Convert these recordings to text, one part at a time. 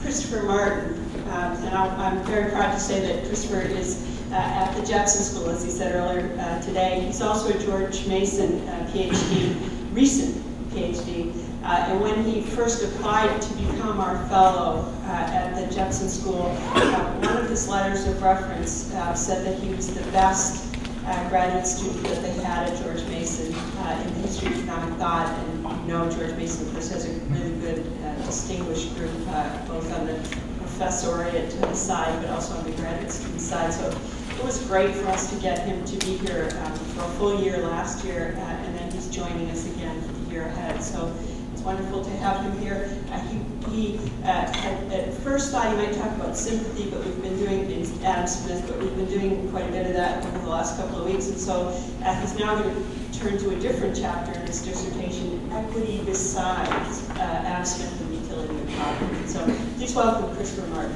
Christopher Martin, and I'm very proud to say that Christopher is at the Jepson School, as he said earlier today. He's also a George Mason PhD, recent PhD, and when he first applied to become our fellow at the Jepson School, one of his letters of reference said that he was the best graduate student that they had at George Mason in the history of economic thought. And you know, George Mason, of course, has a really good distinguished group, both on the professoriate side, but also on the graduate student side. So it was great for us to get him to be here for a full year last year, and then he's joining us again for the year ahead. So it's wonderful to have him here. He at first thought he might talk about sympathy, but we've been doing, in Adam Smith, but we've been doing quite a bit of that over the last couple of weeks. And so he's now going to turn to a different chapter in his dissertation, Equity Besides Adam Smith and the Utility of Poverty. So please welcome Christopher Martin.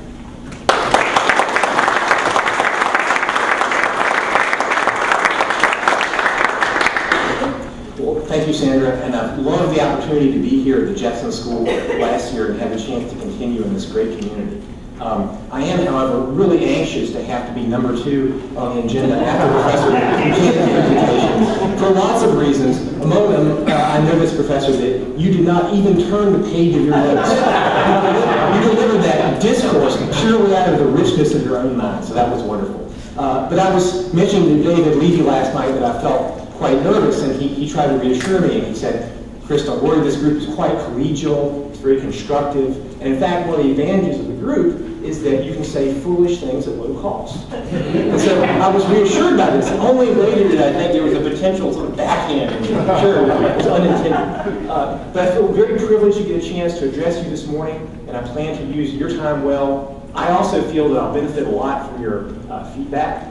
Thank you, Sandra, and I've loved the opportunity to be here at the Jepson School last year and have a chance to continue in this great community. I am, however, really anxious to have to be number 2 on the agenda after Professor presentations for lots of reasons. Among them, I noticed, Professor, that you did not even turn the page of your notes. You delivered that discourse purely out of the richness of your own mind, so that was wonderful. But I was mentioning to David Levy last night that I felt quite nervous, and he tried to reassure me, and he said, Chris, don't worry, this group is quite collegial, it's very constructive, and in fact, one of the advantages of the group is that you can say foolish things at low cost. And so I was reassured by this. Only later did I think there was a potential sort of backhand. Sure, it was unintended. But I feel very privileged to get a chance to address you this morning, and I plan to use your time well. I also feel that I'll benefit a lot from your feedback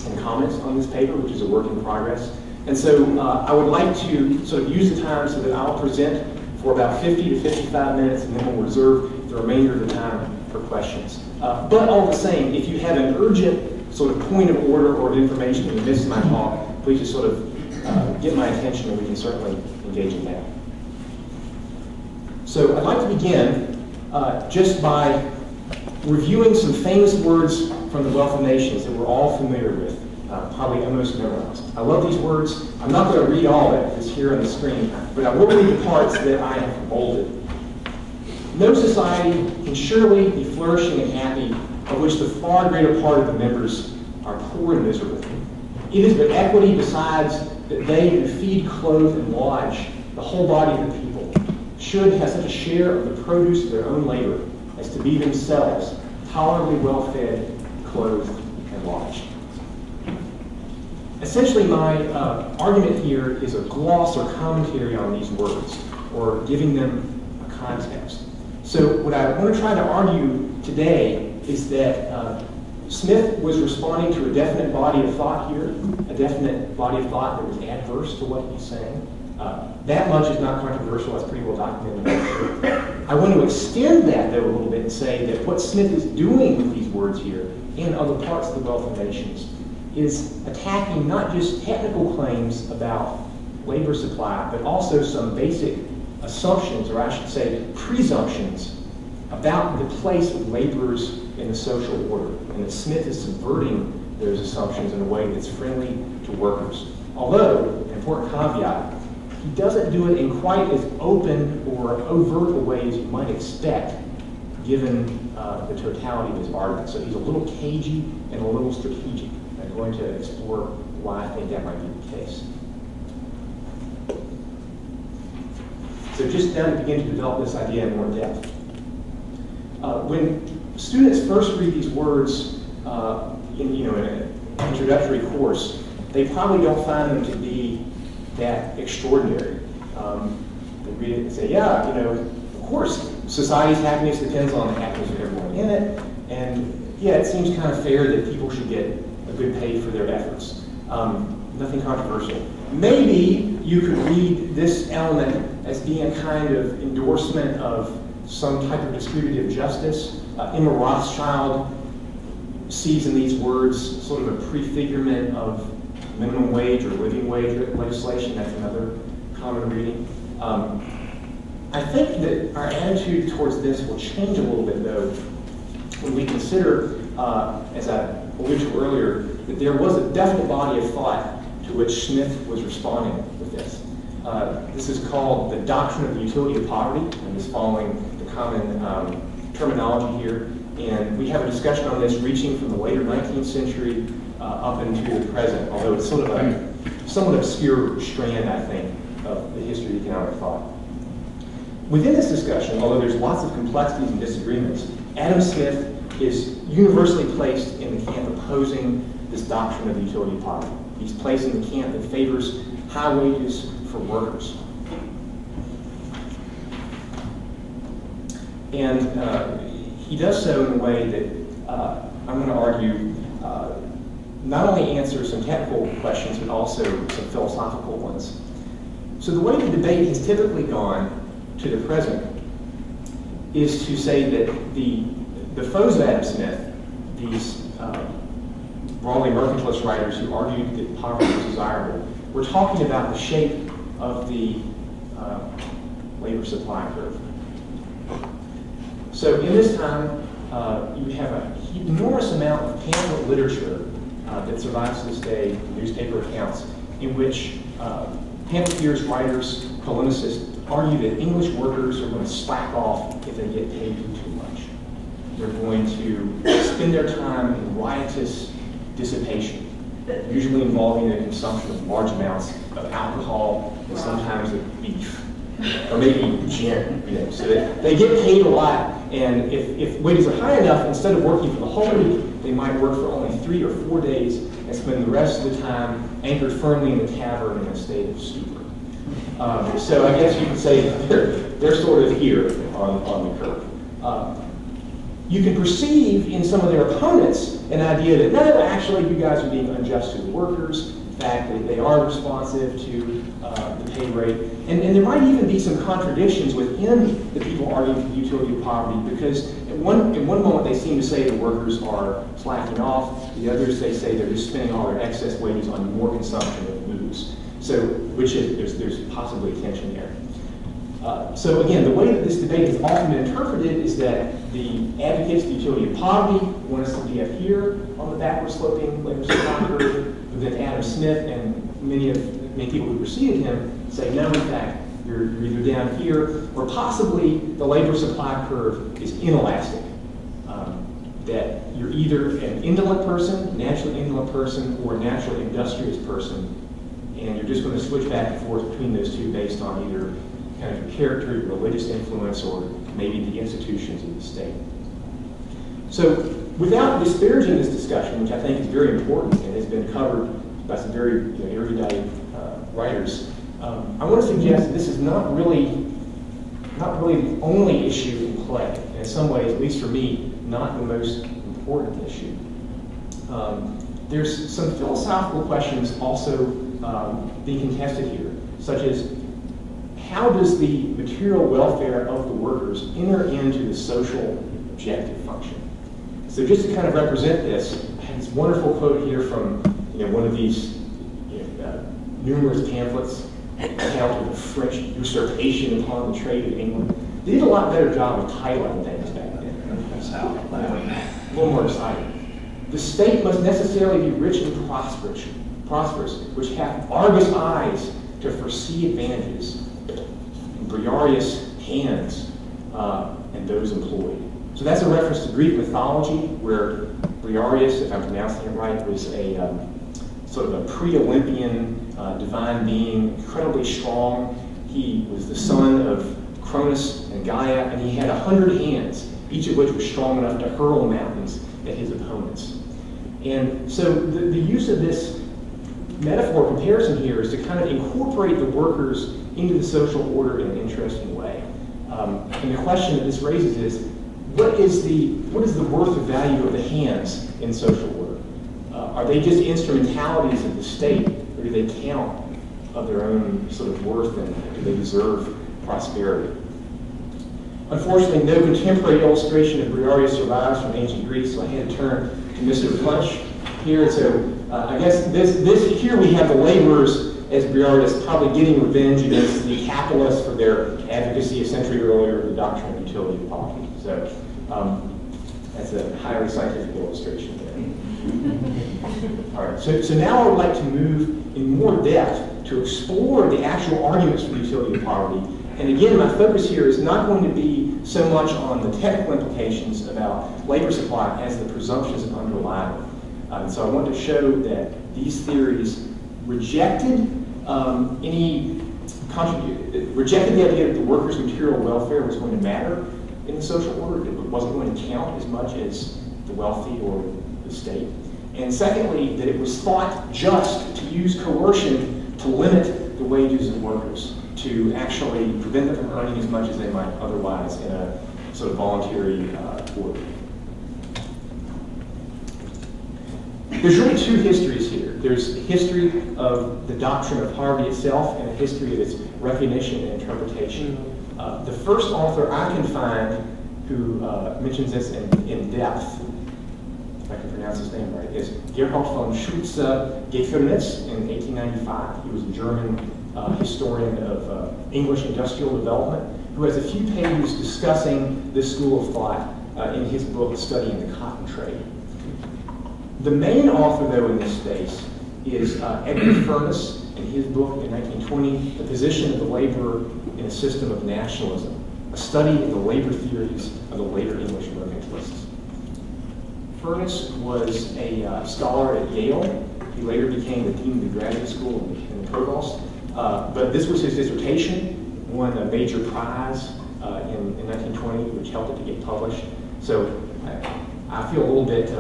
and comments on this paper, which is a work in progress. And so I would like to sort of use the time so that I'll present for about 50 to 55 minutes, and then we'll reserve the remainder of the time for questions. But all the same, if you have an urgent sort of point of order or of information in the midst of my talk, please just sort of get my attention, and we can certainly engage in that. So I'd like to begin just by reviewing some famous words from the Wealth of Nations that we're all familiar with. Probably almost memorized. I love these words. I'm not going to read all of it, it's here on the screen, but I will read the parts that I have bolded. No society can surely be flourishing and happy of which the far greater part of the members are poor and miserable. It is but equity besides that they who feed, clothe, and lodge the whole body of the people should have such a share of the produce of their own labor as to be themselves tolerably well fed, clothed, and lodged. Essentially, my argument here is a gloss or commentary on these words, or giving them a context. So what I want to try to argue today is that Smith was responding to a definite body of thought here, a definite body of thought that was adverse to what he's saying. That much is not controversial, that's pretty well documented. I want to extend that, though, a little bit and say that what Smith is doing with these words here and other parts of the Wealth of Nations is attacking not just technical claims about labor supply, but also some basic assumptions, or I should say presumptions, about the place of laborers in the social order, and that Smith is subverting those assumptions in a way that's friendly to workers. Although, an important caveat, he doesn't do it in quite as open or overt a way as you might expect, given the totality of his argument. So he's a little cagey and a little strategic. I'm going to explore why I think that might be the case. So just now to begin to develop this idea in more depth. When students first read these words in an introductory course, they probably don't find them to be that extraordinary. They read it and say, yeah, of course, society's happiness depends on the happiness of everyone in it, and yeah, it seems kind of fair that people should get a good pay for their efforts. Nothing controversial. Maybe you could read this element as being a kind of endorsement of some type of distributive justice. Emma Rothschild sees in these words sort of a prefigurement of minimum wage or living wage legislation. That's another common reading. I think that our attitude towards this will change a little bit, though, when we consider, as I alluded to earlier, that there was a definite body of thought to which Smith was responding with this. This is called the doctrine of the utility of poverty, and is following the common terminology here. And we have a discussion on this reaching from the later 19th century up into the present, although it's sort of a somewhat obscure strand, I think, of the history of economic thought. Within this discussion, although there's lots of complexities and disagreements, Adam Smith is universally placed in the camp opposing this doctrine of the utility of poverty. He's placed in the camp that favors high wages for workers. And he does so in a way that I'm going to argue not only answers some technical questions, but also some philosophical ones. So the way the debate has typically gone to the present is to say that the foes of Adam Smith, these broadly mercantilist writers who argued that poverty was desirable, were talking about the shape of the labor supply curve. So in this time, you have an enormous amount of pamphlet literature that survives to this day, newspaper accounts, in which pamphleteers, writers, polemicists argue that English workers are going to slack off if they get paid too much. They're going to spend their time in riotous dissipation, usually involving the consumption of large amounts of alcohol and sometimes of beef, or maybe gin. So they get paid a lot, and if wages are high enough, instead of working for the whole week, they might work for only 3 or 4 days and spend the rest of the time anchored firmly in the tavern in a state of stupor. So I guess you could say they're sort of here on the curve. You can perceive in some of their opponents an idea that, no, actually you guys are being unjust to the workers. In fact, they are responsive to the pay rate. And there might even be some contradictions within the people arguing for the utility of poverty, because in one moment they seem to say the workers are slacking off. The others, they say they're just spending all their excess wages on more consumption of booze. So, there's possibly tension there. So again, the way that this debate has often been interpreted is that the advocates of the utility of poverty want us to be up here on the backward sloping labor supply curve, but then Adam Smith and many people who preceded him say, no, in fact, you're either down here, or possibly the labor supply curve is inelastic. That you're either an indolent person, naturally indolent person, or a naturally industrious person, and you're just going to switch back and forth between those two based on either kind of your character, your religious influence, or maybe the institutions of the state. So without disparaging this discussion, which I think is very important and has been covered by some very erudite writers, I want to suggest that this is not really the only issue in play, and in some ways, at least for me, not the most important issue. There's some philosophical questions also being contested here, such as how does the material welfare of the workers enter into the social objective function? So just to kind of represent this, I have this wonderful quote here from one of these numerous pamphlets, account of the French usurpation upon the trade of England. They did a lot better job of titling things back then. A little more exciting. The state must necessarily be rich and prosperous, which hath Argus eyes to foresee advantages, and Briareus hands, and those employed. So that's a reference to Greek mythology, where Briareus, if I'm pronouncing it right, was a sort of a pre-Olympian divine being, incredibly strong. He was the son of Cronus and Gaia, and he had 100 hands, each of which was strong enough to hurl mountains at his opponents. And so the use of this metaphor comparison here is to kind of incorporate the workers into the social order in an interesting way. And the question that this raises is, what is the worth or value of the hands in social order? Are they just instrumentalities of the state, or do they count of their own sort of worth, and do they deserve prosperity? Unfortunately, no contemporary illustration of Briareus survives from ancient Greece, so I had to turn to Mr. Punch here. So I guess this here we have the laborers as Briareus probably getting revenge against the capitalists for their advocacy a century earlier of the doctrine of utility of poverty. So that's a highly scientific illustration there. All right, so now I would like to move in more depth to explore the actual arguments for the utility of poverty. And again, my focus here is not going to be so much on the technical implications about labor supply as the presumptions that underlie it. So I want to show that these theories rejected rejected the idea that the workers' material welfare was going to matter in the social order. It wasn't going to count as much as the wealthy or the state. And secondly, that it was thought just to use coercion to limit the wages of workers, to actually prevent them from earning as much as they might otherwise in a sort of voluntary order. There's really two histories here. There's a history of the doctrine of poverty itself and a history of its recognition and interpretation. The first author I can find who mentions this in depth, if I can pronounce his name right, is Gerhard von Schulze-Gefernitz in 1895. He was a German historian of English industrial development who has a few pages discussing this school of thought in his book, Studying the Cotton Trade. The main author, though, in this space is Edward Furness in his book in 1920, The Position of the Laborer in a System of Nationalism, a study in the labor theories of the later English mercantilists. Furness was a scholar at Yale. He later became the dean of the graduate school and the provost. But this was his dissertation, won a major prize in 1920, which helped it to get published. So I feel a little bit,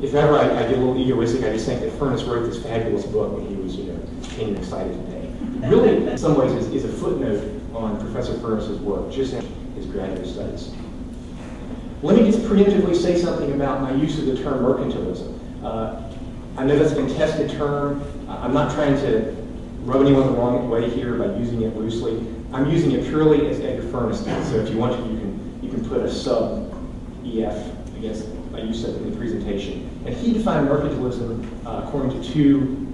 if ever I get a little egoistic, I just think that Furness wrote this fabulous book when he was, tenured excited today. Really, in some ways, is a footnote on Professor Furness's work, just in his graduate studies. Let me just preemptively say something about my use of the term mercantilism. I know that's a contested term. I'm not trying to rub anyone the wrong way here by using it loosely. I'm using it purely as Edgar Furness did. So if you want to, you can put a sub-EF against my use of it in the presentation. And he defined mercantilism according to two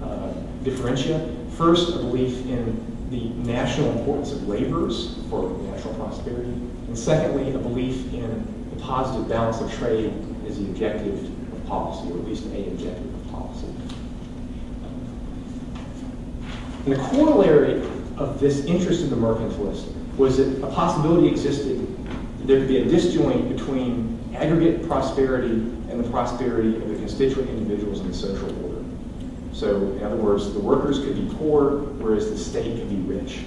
differentia. First, a belief in the national importance of laborers for national prosperity. And secondly, a belief in the positive balance of trade as the objective of policy, or at least a objective of policy. And the corollary of this interest in the mercantilist was that a possibility existed that there could be a disjoint between aggregate prosperity and the prosperity of the constituent individuals in the social order. So, in other words, the workers could be poor, whereas the state could be rich.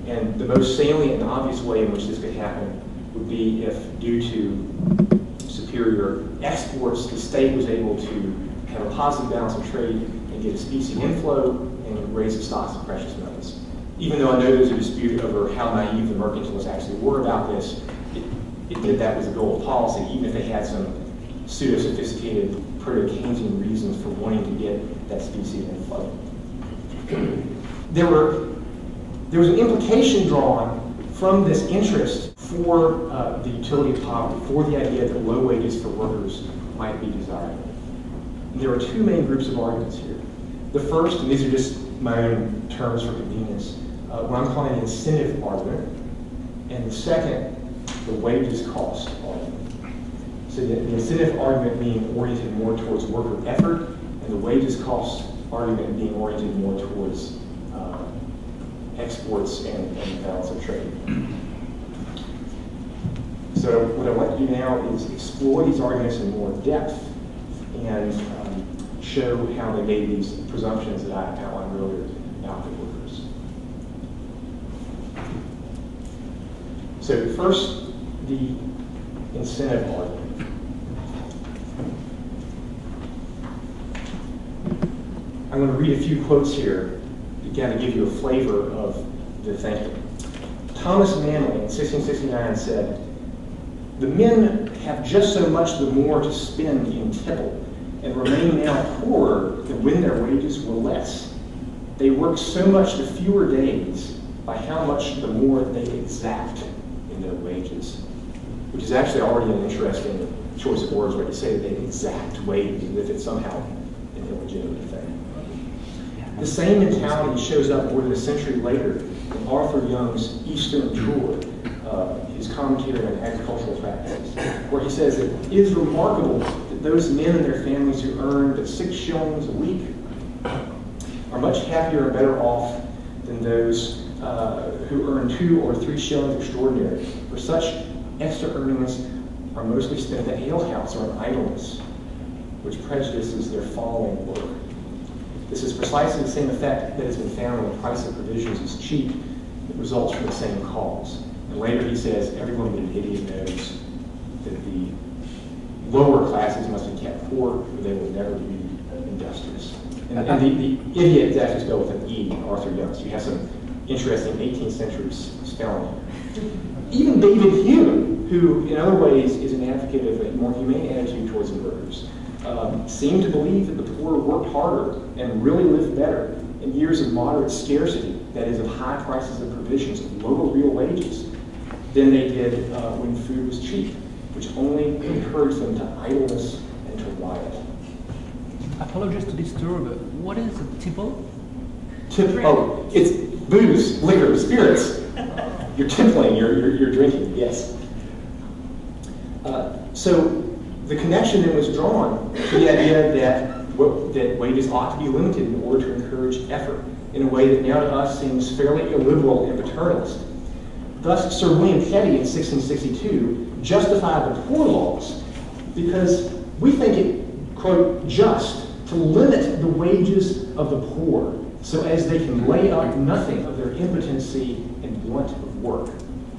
And the most salient and obvious way in which this could happen would be if, due to superior exports, the state was able to have a positive balance of trade and get a specie inflow and raise the stocks of precious metals. Even though I know there's a dispute over how naive the mercantilists actually were about this, that was the goal of policy, even if they had some pseudo-sophisticated proto-Keynesian reasons for wanting to get that specie inflow. There was an implication drawn from this interest for the utility of poverty, for the idea that low wages for workers might be desirable. And there are two main groups of arguments here. The first, and these are just my own terms for convenience, what I'm calling the incentive argument, and the second, the wages cost argument. So the incentive argument being oriented more towards worker effort, and the wages cost argument being oriented more towards exports and balance of trade. So what I want to do now is explore these arguments in more depth and show how they made these presumptions that I outlined earlier about the workers. So first, the incentive argument. I'm going to read a few quotes here to kind of give you a flavor of the thinking. Thomas Manley in 1669 said, "The men have just so much the more to spend in tipple, and remain now poorer than when their wages were less. They work so much the fewer days by how much the more they exact in their wages." Which is actually already an interesting choice of words, where you say that they exact wages as if it's somehow an illegitimate thing. The same mentality shows up more than a century later in Arthur Young's Eastern Tour, commentary on agricultural practices, where he says that it is remarkable that those men and their families who earn but 6 shillings a week are much happier and better off than those who earn 2 or 3 shillings extraordinary, for such extra earnings are mostly spent at the alehouse or in idleness, which prejudices their following work. This is precisely the same effect that has been found when the price of provisions is cheap. It results from the same cause. And later he says, everyone but an idiot knows that the lower classes must be kept poor, or they will never be industrious. And the idiot is actually spelled with an E, Arthur Young. So you have some interesting 18th century spelling. Even David Hume, who in other ways is an advocate of a more humane attitude towards inverters, seemed to believe that the poor worked harder and really lived better in years of moderate scarcity, that is, of high prices of provisions, of lower real wages, than they did when food was cheap, which only encouraged them to idleness and to riot. Apologies to disturb, what is a tipple? Oh, it's booze, liquor, spirits. You're tippling, you're drinking, yes. So the connection then was drawn to the idea that wages ought to be limited in order to encourage effort in a way that now to us seems fairly illiberal and paternalist. Thus, Sir William Petty in 1662 justified the poor laws because we think it, quote, just to limit the wages of the poor so as they can lay up nothing of their impotency and want of work,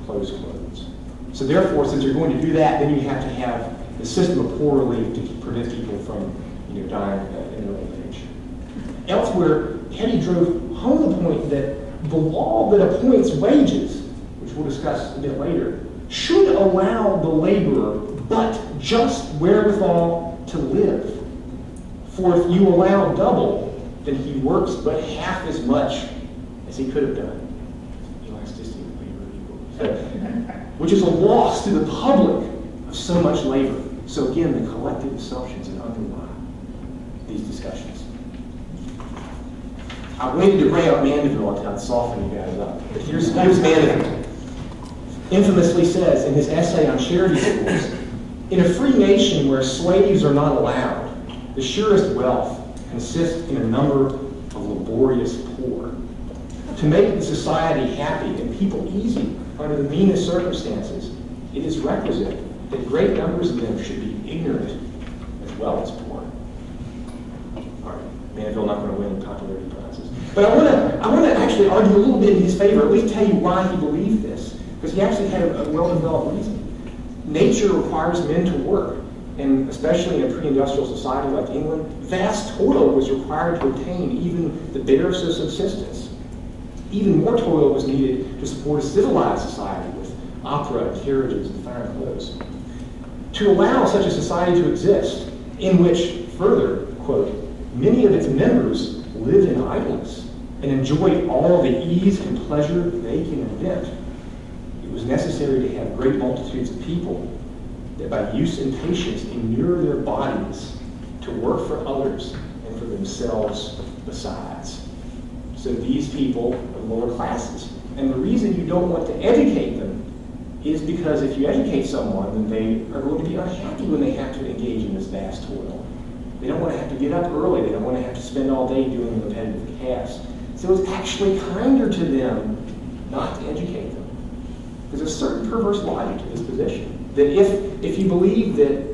close quotes. So therefore, since you're going to do that, then you have to have the system of poor relief to prevent people from dying in their old age. Elsewhere, Petty drove home the point that the law that appoints wages, which we'll discuss a bit later, should allow the laborer but just wherewithal to live. For if you allow double, then he works but half as much as he could have done. Elasticity of labor equals. Which is a loss to the public of so much labor. So again, the collective assumptions that underlie these discussions. I waited to bring up Mandeville until I'd soften you guys up. But here's Mandeville. Infamously says in his essay on charity schools, in a free nation where slaves are not allowed, the surest wealth consists in a number of laborious poor. To make the society happy and people easy under the meanest circumstances, it is requisite that great numbers of them should be ignorant as well as poor. All right, Mandeville not going to win popularity prizes. But I want to actually argue a little bit in his favor, at least tell you why he believed this, because he actually had a well-developed reason. Nature requires men to work, and especially in a pre-industrial society like England, vast toil was required to obtain even the barest of subsistence. Even more toil was needed to support a civilized society with opera and carriages and fine clothes. To allow such a society to exist, in which, further, quote, many of its members live in idleness and enjoy all the ease and pleasure they can invent, it was necessary to have great multitudes of people that by use and patience inure their bodies to work for others and for themselves besides. So these people are lower classes. And the reason you don't want to educate them is because if you educate someone, then they are going to be unhappy when they have to engage in this vast toil. They don't want to have to get up early. They don't want to have to spend all day doing repetitive tasks. So it's actually kinder to them not to educate them. There's a certain perverse logic to this position. That if you believe that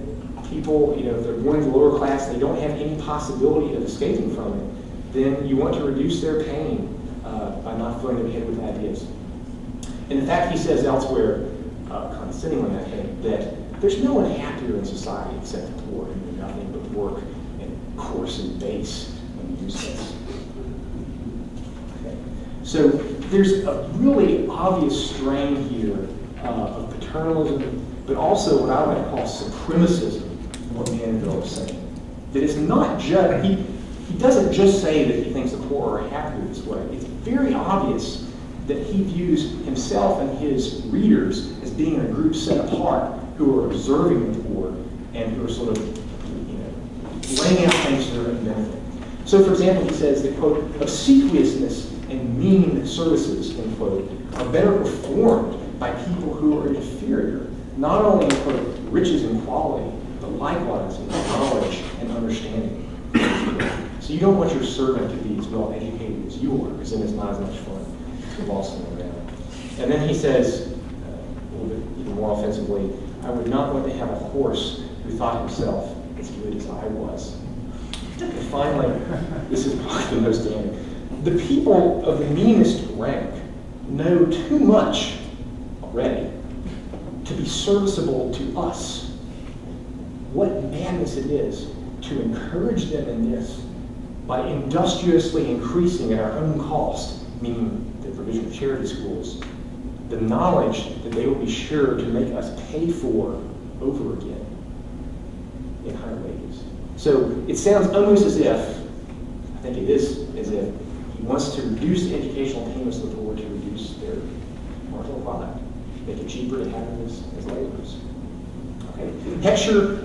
people, if they're born in the lower class, they don't have any possibility of escaping from it, then you want to reduce their pain by not filling their head with ideas. And in fact, he says elsewhere, condescending on that head, that there's no one happier in society except the poor who do nothing but work and coarse and base and useless. Okay. So there's a really obvious strain here of paternalism, but also what I like to call supremacism, what Mandeville is saying. That it's not just, he doesn't just say that he thinks the poor are happier this way. It's very obvious that he views himself and his readers as being in a group set apart who are observing the poor and who are sort of, laying out things for their own benefit. So, for example, he says that, quote, obsequiousness and mean services, end quote, are better performed by people who are inferior not only in quote, riches and quality, but likewise in knowledge and understanding. So you don't want your servant to be as well educated as you are, because then it's not as much fun to boss them around. And then he says, a little bit even more offensively, I would not want to have a horse who thought himself as good as I was. And finally, this is probably the most damning. The people of the meanest rank know too much already to be serviceable to us. What madness it is to encourage them in this by industriously increasing at our own cost, meaning the provision of charity schools, the knowledge that they will be sure to make us pay for over again in higher wages. So it sounds almost as if, I think it is as if, he wants to reduce the educational payments to the poor to reduce their marginal product, make it cheaper to have them as laborers. Okay. Heckscher,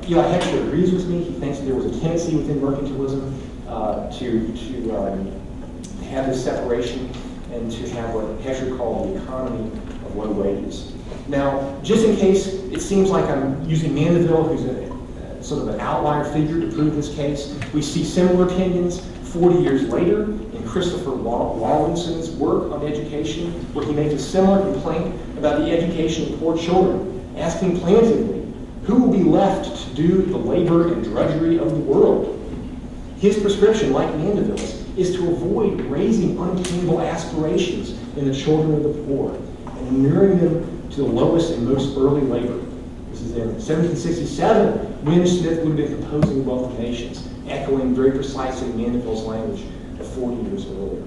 Eli Heckscher agrees with me. He thinks that there was a tendency within mercantilism to have this separation and to have what Heckscher called the economy of low wages. Now, just in case it seems like I'm using Mandeville, who's sort of an outlier figure to prove this case, we see similar opinions 40 years later in Christopher Rawlinson's work on education, where he makes a similar complaint about the education of poor children, asking plaintively, who will be left to do the labor and drudgery of the world? His prescription, like Mandeville's, is to avoid raising unattainable aspirations in the children of the poor and inuring them to the lowest and most early labor. This is in 1767, when Smith would have been composing Wealth of Nations, echoing very precisely Mandeville's language of 40 years earlier.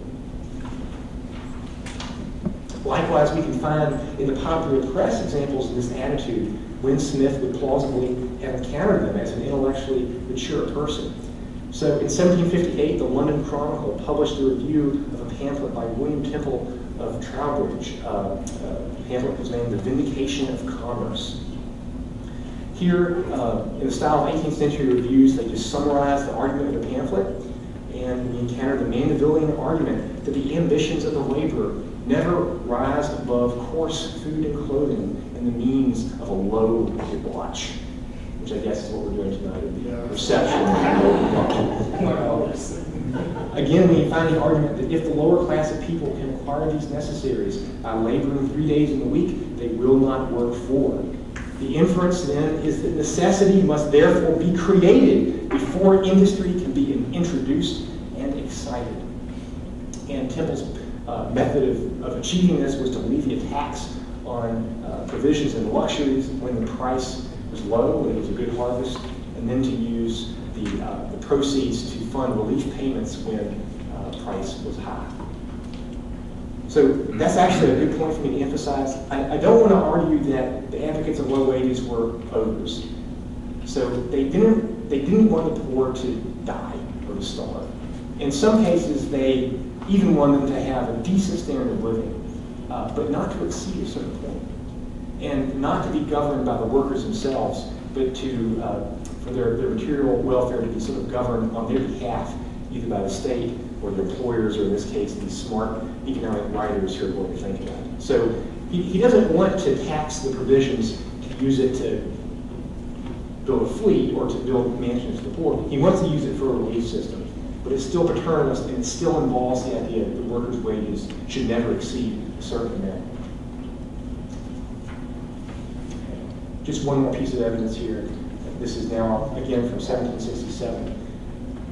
Likewise, we can find in the popular press examples of this attitude when Smith would plausibly have encountered them as an intellectually mature person. So in 1758, the London Chronicle published a review of a pamphlet by William Temple of Trowbridge. The pamphlet was named The Vindication of Commerce. Here, in the style of 18th century reviews, they just summarize the argument of the pamphlet, and we encounter the Mandevillian argument that the ambitions of the laborer never rise above coarse food and clothing and the means of a low debauch, which I guess is what we're doing tonight, the reception of low debauch. Again, we find the argument that if the lower class of people can acquire these necessaries by laboring 3 days in the week, they will not work 4. The inference then is that necessity must therefore be created before industry can be introduced and excited. And Temple's method of achieving this was to levy a tax on provisions and luxuries when the price was low, when it was a good harvest, and then to use the proceeds to fund relief payments when the price was high. So that's actually a good point for me to emphasize. I don't want to argue that the advocates of low wages were ogres. So they didn't want the poor to die or to starve. In some cases, they even want them to have a decent standard of living, but not to exceed a certain point, and not to be governed by the workers themselves, but for their material welfare to be sort of governed on their behalf, either by the state or their employers, or in this case, these smart economic writers who are going to think about it. So he doesn't want to tax the provisions to use it to build a fleet or to build mansions for the poor. He wants to use it for a relief system, but it's still paternalist, and it still involves the idea that the workers' wages should never exceed a certain amount. Just one more piece of evidence here. This is now, again, from 1767.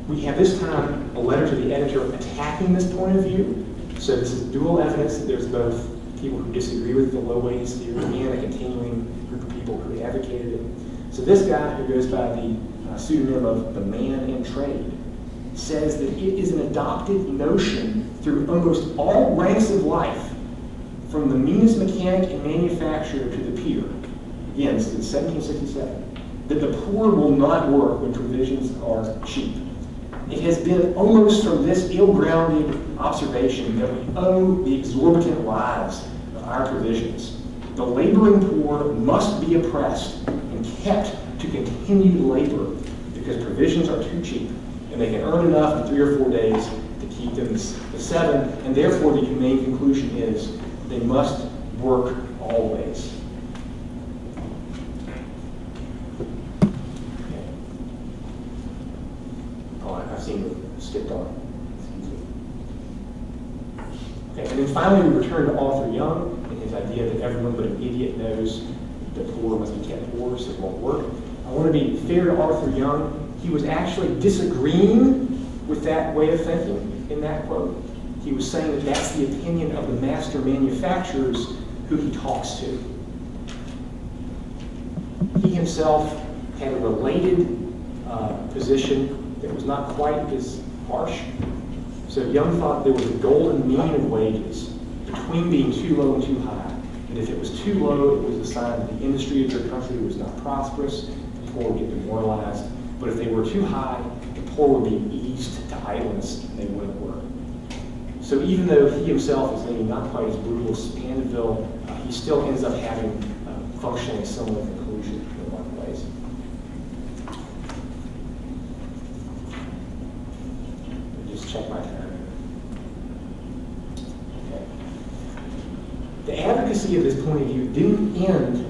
We have this time a letter to the editor attacking this point of view. So this is dual evidence that there's both people who disagree with the low wages theory and a continuing group of people who advocated it. So this guy, who goes by the pseudonym of the Man in Trade, says that it is an adopted notion through almost all ranks of life, from the meanest mechanic and manufacturer to the peer. Again, this is 1767, that the poor will not work when provisions are cheap. It has been almost from this ill-grounded observation that we owe the exorbitant lives of our provisions. The laboring poor must be oppressed and kept to continued labor because provisions are too cheap, and they can earn enough in 3 or 4 days to keep them the 7, and therefore the humane conclusion is they must work always. skipped on. Okay, and then finally we return to Arthur Young and his idea that everyone but an idiot knows that poor must be kept poor, so it won't work. I want to be fair to Arthur Young. He was actually disagreeing with that way of thinking in that quote. He was saying that that's the opinion of the master manufacturers who he talks to. He himself had a related position that was not quite as harsh. So Young thought there was a golden mean of wages between being too low and too high. And if it was too low, it was a sign that the industry of their country was not prosperous, the poor would get demoralized. But if they were too high, the poor would be eased to idleness and they wouldn't work. So even though he himself is maybe not quite as brutal as Spandeville, he still ends up having functionally a similar conclusion in one ways. Just check my time. Okay. The advocacy of this point of view didn't end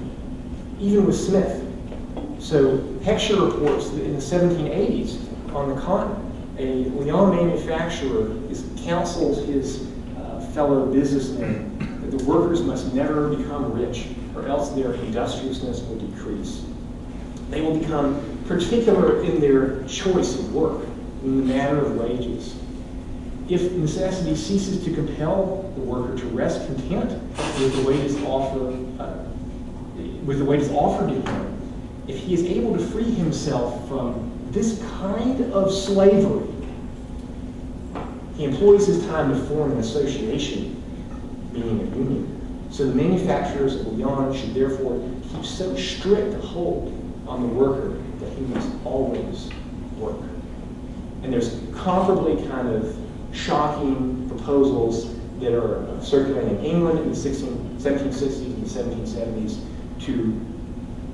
even with Smith. So Heckscher reports that in the 1780s on the continent, a Lyon manufacturer counsels his fellow businessmen that the workers must never become rich or else their industriousness will decrease. They will become particular in their choice of work, in the matter of wages. If necessity ceases to compel the worker to rest content with the wages offered to him, if he is able to free himself from this kind of slavery, he employs his time to form an association, meaning a union. So the manufacturers of Lyon should therefore keep so strict a hold on the worker that he must always work. And there's comparably kind of shocking proposals that are circulating in England in the 1760s and the 1770s to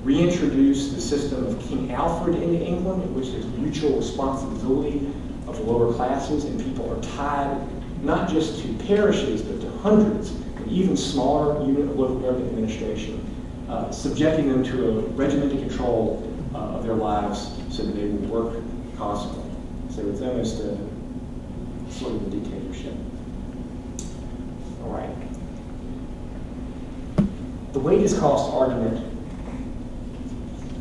reintroduce the system of King Alfred into England, in which there's mutual responsibility of the lower classes, and people are tied not just to parishes, but to hundreds, and even smaller unit of local government administration, subjecting them to a regimented control of their lives so that they will work constantly. So it's almost a sort of a dictatorship. All right. The wages cost argument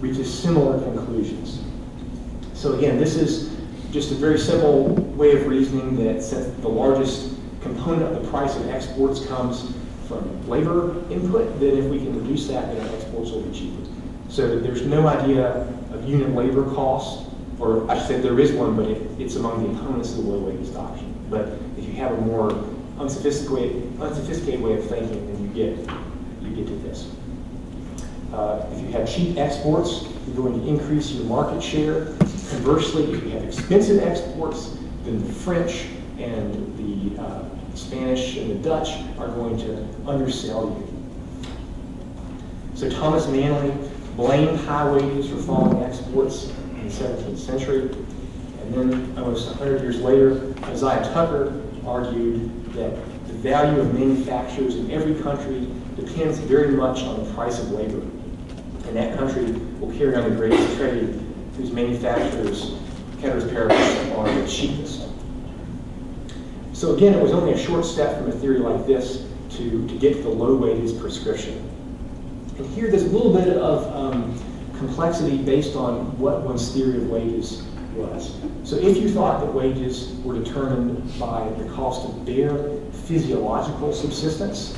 reaches similar conclusions. So again, this is just a very simple way of reasoning that since the largest component of the price of exports comes from labor input, then if we can reduce that, then our exports will be cheaper. So there's no idea of unit labor costs, or I said there is one, but it's among the opponents of the low wages doctrine. But if you have a more unsophisticated way of thinking, then you get to this. If you have cheap exports, you're going to increase your market share. Conversely, if you have expensive exports, then the French and the Spanish and the Dutch are going to undersell you. So Thomas Manley blamed high wages for falling exports in the 17th century. And then almost 100 years later, Isaiah Tucker argued that the value of manufacturers in every country depends very much on the price of labor. And that country will carry on the greatest trade whose manufacturers, ceteris paribus, are the cheapest. So again, it was only a short step from a theory like this to get to the low wages prescription. And here there's a little bit of complexity based on what one's theory of wages was. So if you thought that wages were determined by the cost of bare physiological subsistence,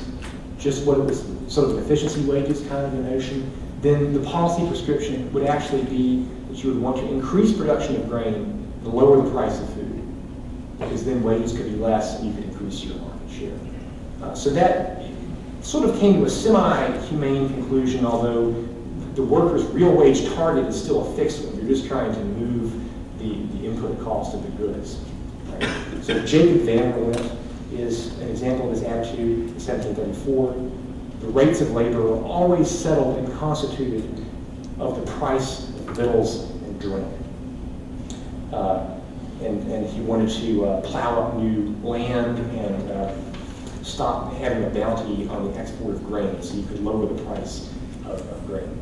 just what it was, sort of efficiency wages kind of a notion, then the policy prescription would actually be that you would want to increase production of grain and lower the price of food, because then wages could be less and you could increase your market share. So that sort of came to a semi-humane conclusion, although the worker's real wage target is still a fixed one. You're just trying to move the input cost of the goods. Right? So Jacob Van der Linde is an example of this attitude in 1734. The rates of labor are always settled and constituted of the price of victuals and drink. And he wanted to plow up new land and stop having a bounty on the export of grain so you could lower the price of grain.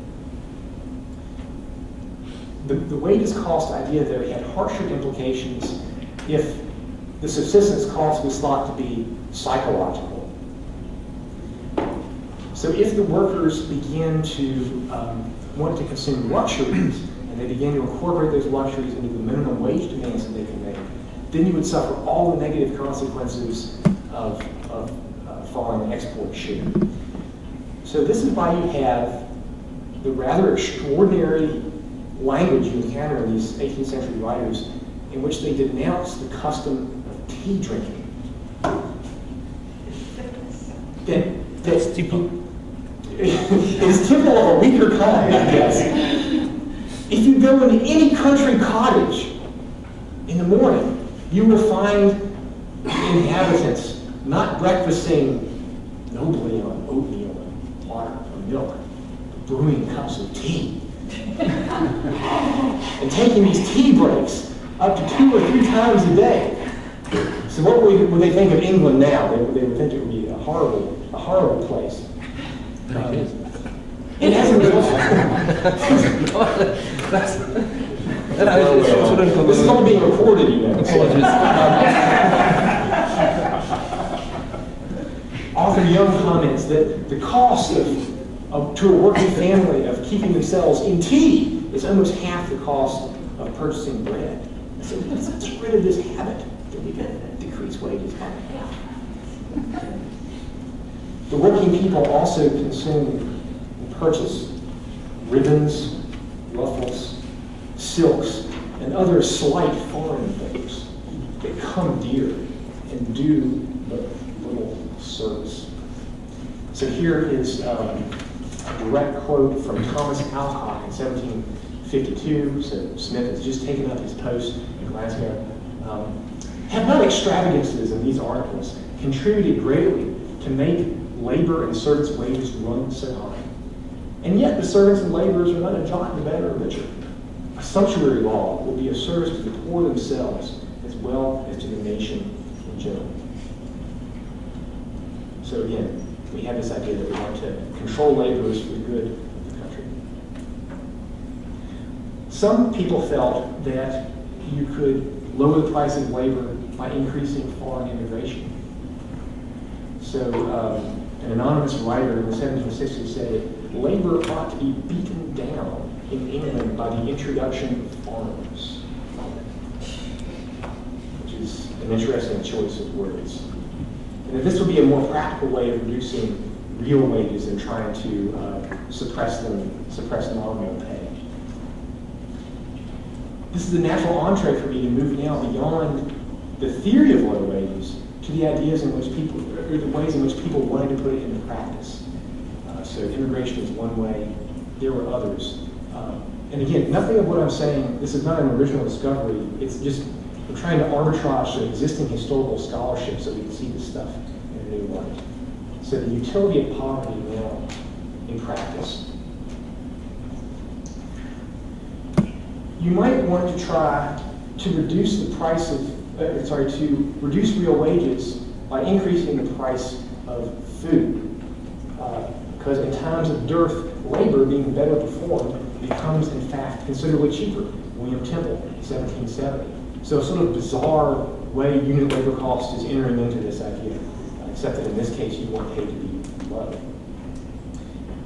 The wages cost idea, though, had harsher implications if the subsistence cost was thought to be psychological. So if the workers begin to want to consume luxuries, and they begin to incorporate those luxuries into the minimum wage demands that they can make, then you would suffer all the negative consequences of falling export share. So this is why you have the rather extraordinary language you encounter in these 18th century writers in which they denounce the custom of tea drinking. That's typical. It is typical of a weaker kind, I guess. If you go into any country cottage in the morning, you will find inhabitants not breakfasting nobly on oatmeal and water or milk, but brewing cups of tea. And taking these tea breaks up to 2 or 3 times a day. So what would they think of England now? They would think it would be a horrible place. It hasn't been. This is all being recorded, you know. Author Young comments that the cost to a working family of keeping themselves in tea is almost half the cost of purchasing bread. So let's get rid of this habit that we can decrease wages by half. The working people also consume and purchase ribbons, ruffles, silks, and other slight foreign things that come dear and do but little service. So here is a direct quote from Thomas Alcock in 1752. So Smith has just taken up his post in Glasgow. Have not extravagances in these articles contributed greatly to make labor and servants' wages run so high? And yet the servants and laborers are not a jot the better or richer. A sumptuary law will be of service to the poor themselves as well as to the nation in general. So again, we have this idea that we want to control laborers for the good of the country. Some people felt that you could lower the price of labor by increasing foreign immigration. So an anonymous writer in the 1760s said that labor ought to be beaten down in England by the introduction of foreigners, which is an interesting choice of words. And that this would be a more practical way of reducing real wages than trying to suppress nominal pay. This is a natural entree for me to move now beyond the theory of low wages to the ideas in which people, or the ways in which people wanted to put it into practice. So immigration is one way. There were others. And again, nothing of what I'm saying, this is not an original discovery. It's just, we're trying to arbitrage the existing historical scholarship so we can see this stuff in a new light. So the utility of poverty now in practice. You might want to try to reduce the price of, to reduce real wages by increasing the price of food. Because in times of dearth, labor being better performed becomes, in fact, considerably cheaper. William Temple, 1770. So a sort of bizarre way unit labor cost is entering into this idea, except that in this case you want pay to be low.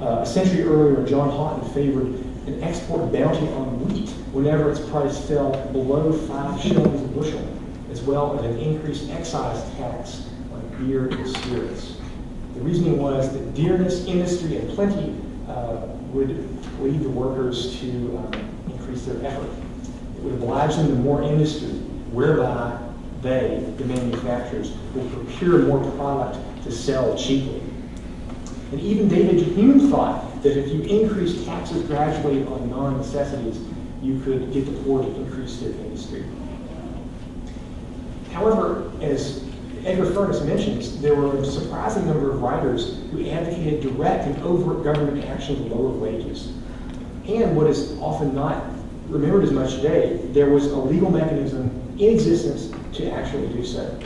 A century earlier, John Houghton favored an export bounty on wheat whenever its price fell below 5 shillings a bushel, as well as an increased excise tax on beer and spirits. The reasoning was that dearness, industry, and plenty would lead the workers to increase their effort. It would oblige them to more industry, whereby they, the manufacturers, will procure more product to sell cheaply. And even David Hume thought that if you increase taxes gradually on non-necessities, you could get the poor to increase their industry. However, as Edgar Furness mentions, there were a surprising number of writers who advocated direct and overt government action to lower wages. And what is often not remembered as much today, there was a legal mechanism in existence to actually do so.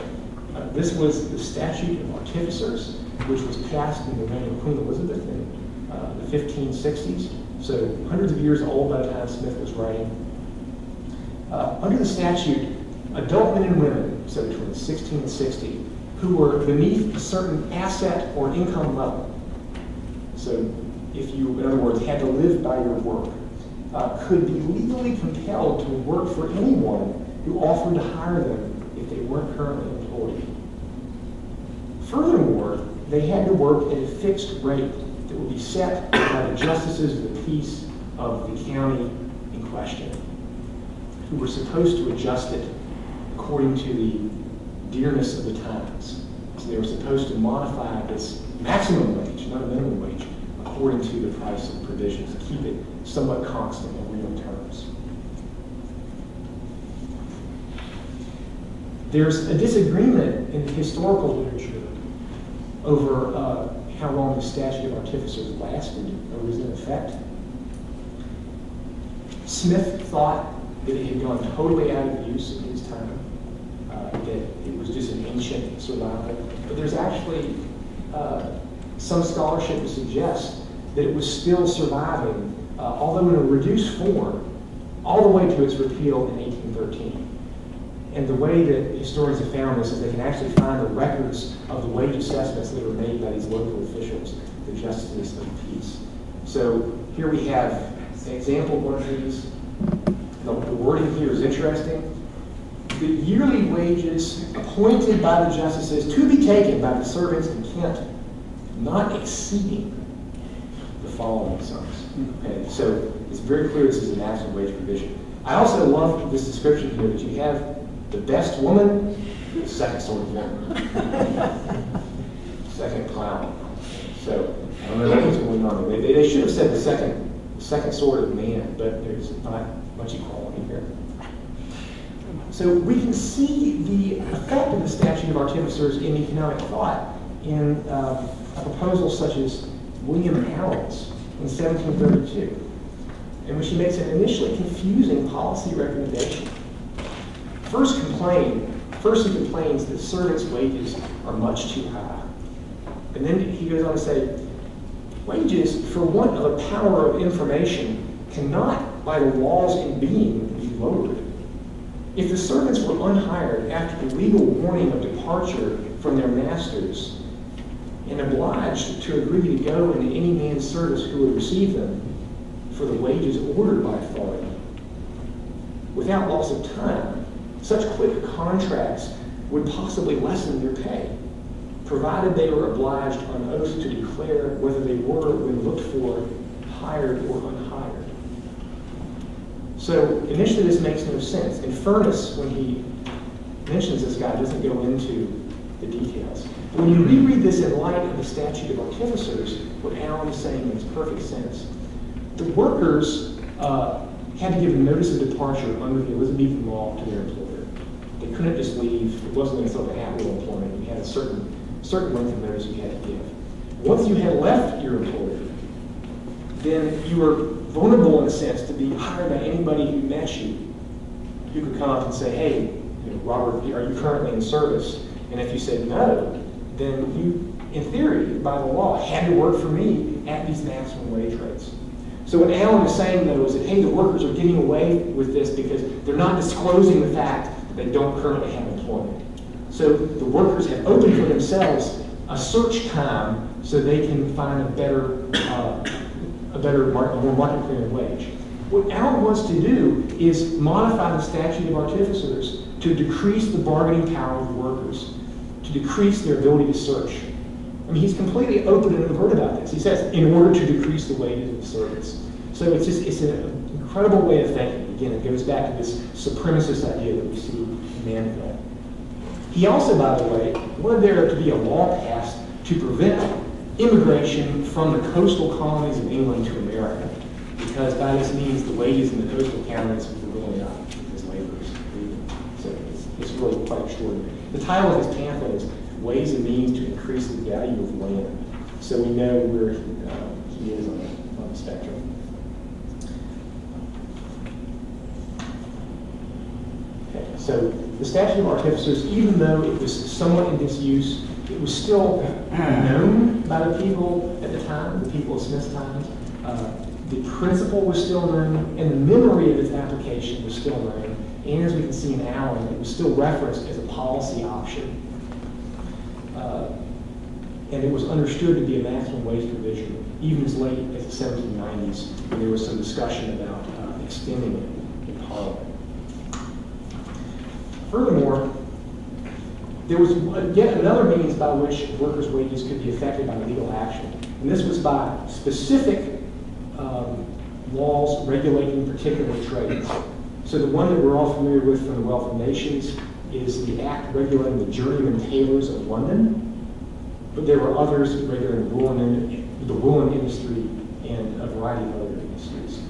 This was the Statute of Artificers, which was passed in the reign of Queen Elizabeth in the 1560s, so hundreds of years old by the time Smith was writing. Under the statute, adult men and women, so between 16 and 60, who were beneath a certain asset or income level. So if you, in other words, had to live by your work, could be legally compelled to work for anyone who offered to hire them if they weren't currently employed. Furthermore, they had to work at a fixed rate that would be set by the justices of the peace of the county in question, who were supposed to adjust it according to the dearness of the times. So they were supposed to modify this maximum wage, not a minimum wage, according to the price of provisions, to keep it somewhat constant in real terms. There's a disagreement in the historical literature over how long the statute of artificers lasted or was in effect. Smith thought that it had gone totally out of use in his time, that it was just an ancient survival. But there's actually some scholarship to suggest that it was still surviving, although in a reduced form, all the way to its repeal in 1813. And the way that historians have found this is they can actually find the records of the wage assessments that were made by these local officials, the justices of the peace. So here we have an example of one of these. The wording here is interesting. The yearly wages appointed by the justices to be taken by the servants in Kent, not exceeding the following sums. Okay, so it's very clear this is a maximum wage provision. I also love this description here that you have the best woman, the second sort of woman, second clown. So I don't know what's going on. They should have said the second sort of man, but there's not much equality here. So we can see the effect of the statute of artificers in economic thought in a proposal such as William Allen's in 1732, in which he makes an initially confusing policy recommendation. First he complains that servants' wages are much too high. And then he goes on to say, wages, for want of a power of information, cannot, by the laws in being, be lowered. If the servants were unhired after the legal warning of departure from their masters and obliged to agree to go into any man's service who would receive them for the wages ordered by authority, without loss of time, such quick contracts would possibly lessen their pay, provided they were obliged on oath to declare whether they were, when looked for, hired or unhired. So initially this makes no sense. And Furness, when he mentions this guy, doesn't go into the details. But when you reread this in light of the statute of artificers, what Allen is saying makes perfect sense. The workers had to give a notice of departure under the Elizabethan law to their employer. They couldn't just leave. It wasn't going to sort of at-will employment. You had a certain length of notice you had to give. Once you had left your employer, then you were vulnerable in a sense to be hired by anybody who met you. You could come up and say, hey, Robert, are you currently in service? And if you said no, then you, in theory, by the law, had to work for me at these maximum wage rates. So what Allen is saying, though, is that, hey, the workers are getting away with this because they're not disclosing the fact that they don't currently have employment. So the workers have opened for themselves a search time so they can find a more market-clearing wage. What Allen wants to do is modify the statute of artificers to decrease the bargaining power of the workers, to decrease their ability to search. I mean, he's completely open and overt about this. He says, in order to decrease the wages of the servants. So it's an incredible way of thinking. Again, it goes back to this supremacist idea that we see in Mandeville. He also, by the way, wanted there to be a law passed to prevent immigration from the coastal colonies of England to America, because by this means the wages in the coastal counties were really up as laborers. So it's really quite extraordinary. The title of his pamphlet is Ways and Means to Increase the Value of Land. So we know where he is on the spectrum. Okay, so the statute of artificers, even though it was somewhat in disuse, it was still known by the people at the time, the people of Smith's times. The principle was still known, and the memory of its application was still known and as we can see in Allen, it was still referenced as a policy option. And it was understood to be a maximum wage provision, even as late as the 1790s, when there was some discussion about extending it in Parliament. Furthermore, there was yet another means by which workers' wages could be affected by legal action. And this was by specific laws regulating particular trades. So the one that we're all familiar with from the Wealth of Nations is the act regulating the journeyman tailors of London. But there were others regulating the woolen industry and a variety of other industries.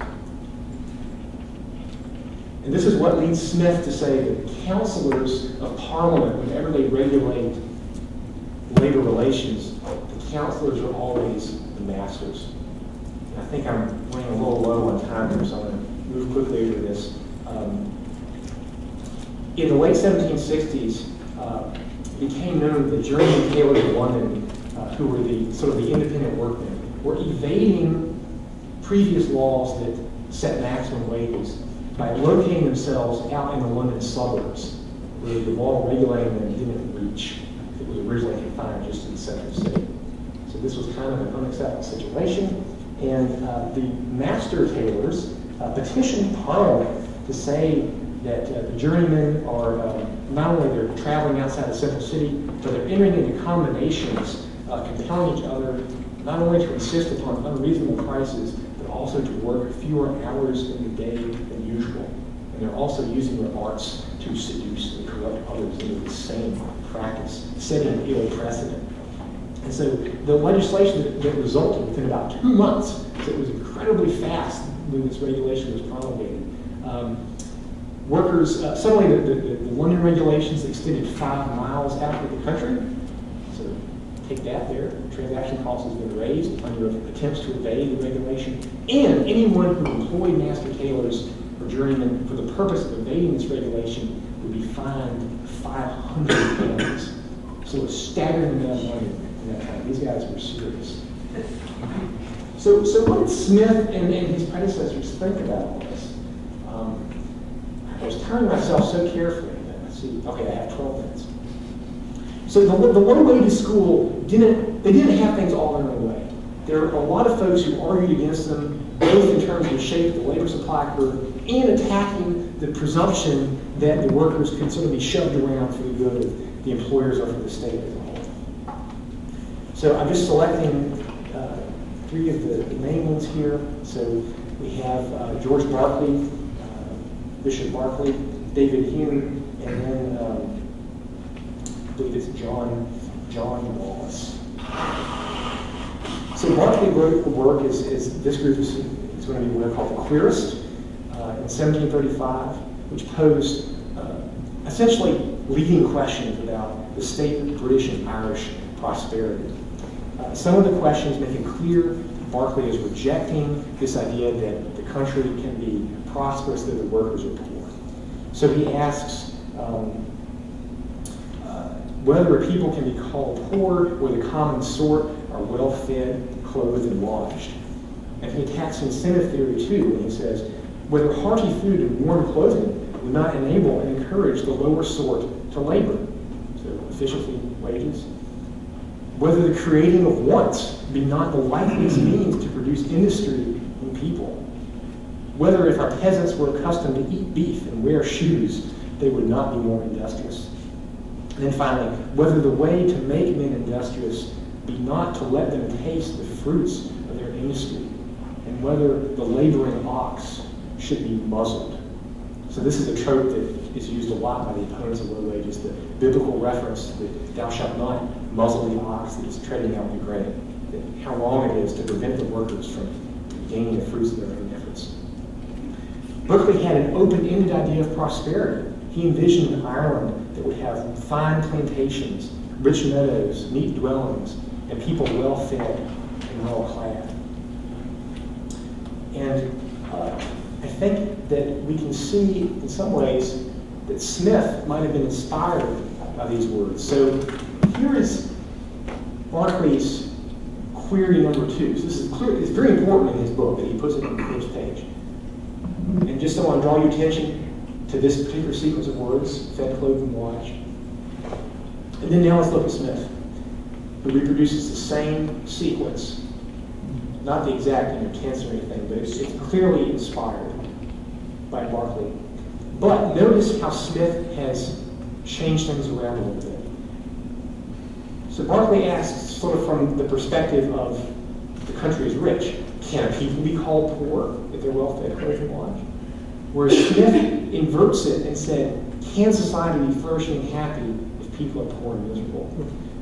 And this is what leads Smith to say that councillors of Parliament, whenever they regulate labor relations, the councillors are always the masters. And I think I'm running a little low on time here, so I'm going to move quickly over this. In the late 1760s, it became known that the journeyman tailors of London, who were the sort of the independent workmen, were evading previous laws that set maximum wages by locating themselves out in the London suburbs, where the law regulating them didn't reach. It was originally confined just to the central city. So this was kind of an unacceptable situation, and the master tailors petitioned Parliament to say that the journeymen are not only they're traveling outside the central city, but they're entering into combinations, compelling each other not only to insist upon unreasonable prices, but also to work fewer hours in the day than usual. And they're also using their arts to seduce and corrupt others into the same practice, setting an ill precedent. And so the legislation that resulted within about 2 months, so it was incredibly fast when this regulation was promulgated. Workers, suddenly the London regulations extended 5 miles out of the country. So take that there. Transaction costs has been raised under attempts to evade the regulation. And anyone who employed master tailors or journeymen for the purpose of evading this regulation would be fined £500. So a staggering amount of money in that time. These guys were serious. So what did Smith and his predecessors think about all this? I was telling myself so carefully that I see, okay, I have 12 minutes. So the low-wage school didn't have things all their own way. There are a lot of folks who argued against them, both in terms of the shape of the labor supply curve and attacking the presumption that the workers can sort of be shoved around for the good of the employers or for the state as a whole. So I'm just selecting 3 of the main ones here. So we have George Barclay, Bishop Barclay, David Hume, and then I believe it's John Wallace. So Barclay wrote a work, is this group is going to be what are called the Querist in 1735, which posed essentially leading questions about the state of British and Irish prosperity. Some of the questions make it clear Barclay is rejecting this idea that the country can be prosperous though the workers are poor. So he asks whether a people can be called poor where the common sort are well fed, clothed, and lodged. And he attacks incentive theory too when he says whether hearty food and warm clothing would not enable and encourage the lower sort to labor. So efficiency, wages. Whether the creating of wants be not the likeliest means to produce industry in people. Whether if our peasants were accustomed to eat beef and wear shoes, they would not be more industrious. And then finally, whether the way to make men industrious be not to let them taste the fruits of their industry, and whether the laboring ox should be muzzled. So this is a trope that is used a lot by the opponents of low wages, the biblical reference that thou shalt not muzzle the ox that is treading out the grain, that how wrong it is to prevent the workers from gaining the fruits of their own efforts. Berkeley had an open-ended idea of prosperity. He envisioned an Ireland that would have fine plantations, rich meadows, neat dwellings, and people well-fed and well-clad. And I think that we can see, in some ways, that Smith might have been inspired by these words. So here is Barclay's query number 2. So this is clear, it's very important in his book that he puts it on the first page. And just so I want to draw your attention, to this particular sequence of words, fed, clothed, and washed. And then now let's look at Smith, who reproduces the same sequence, not the exact tense or anything, but it's clearly inspired by Barclay. But notice how Smith has changed things around a little bit. So Barclay asks, sort of from the perspective of the country is rich, can a people be called poor if they're well-fed, clothed, and washed? Whereas Smith inverts it and said, can society be flourishing and happy if people are poor and miserable?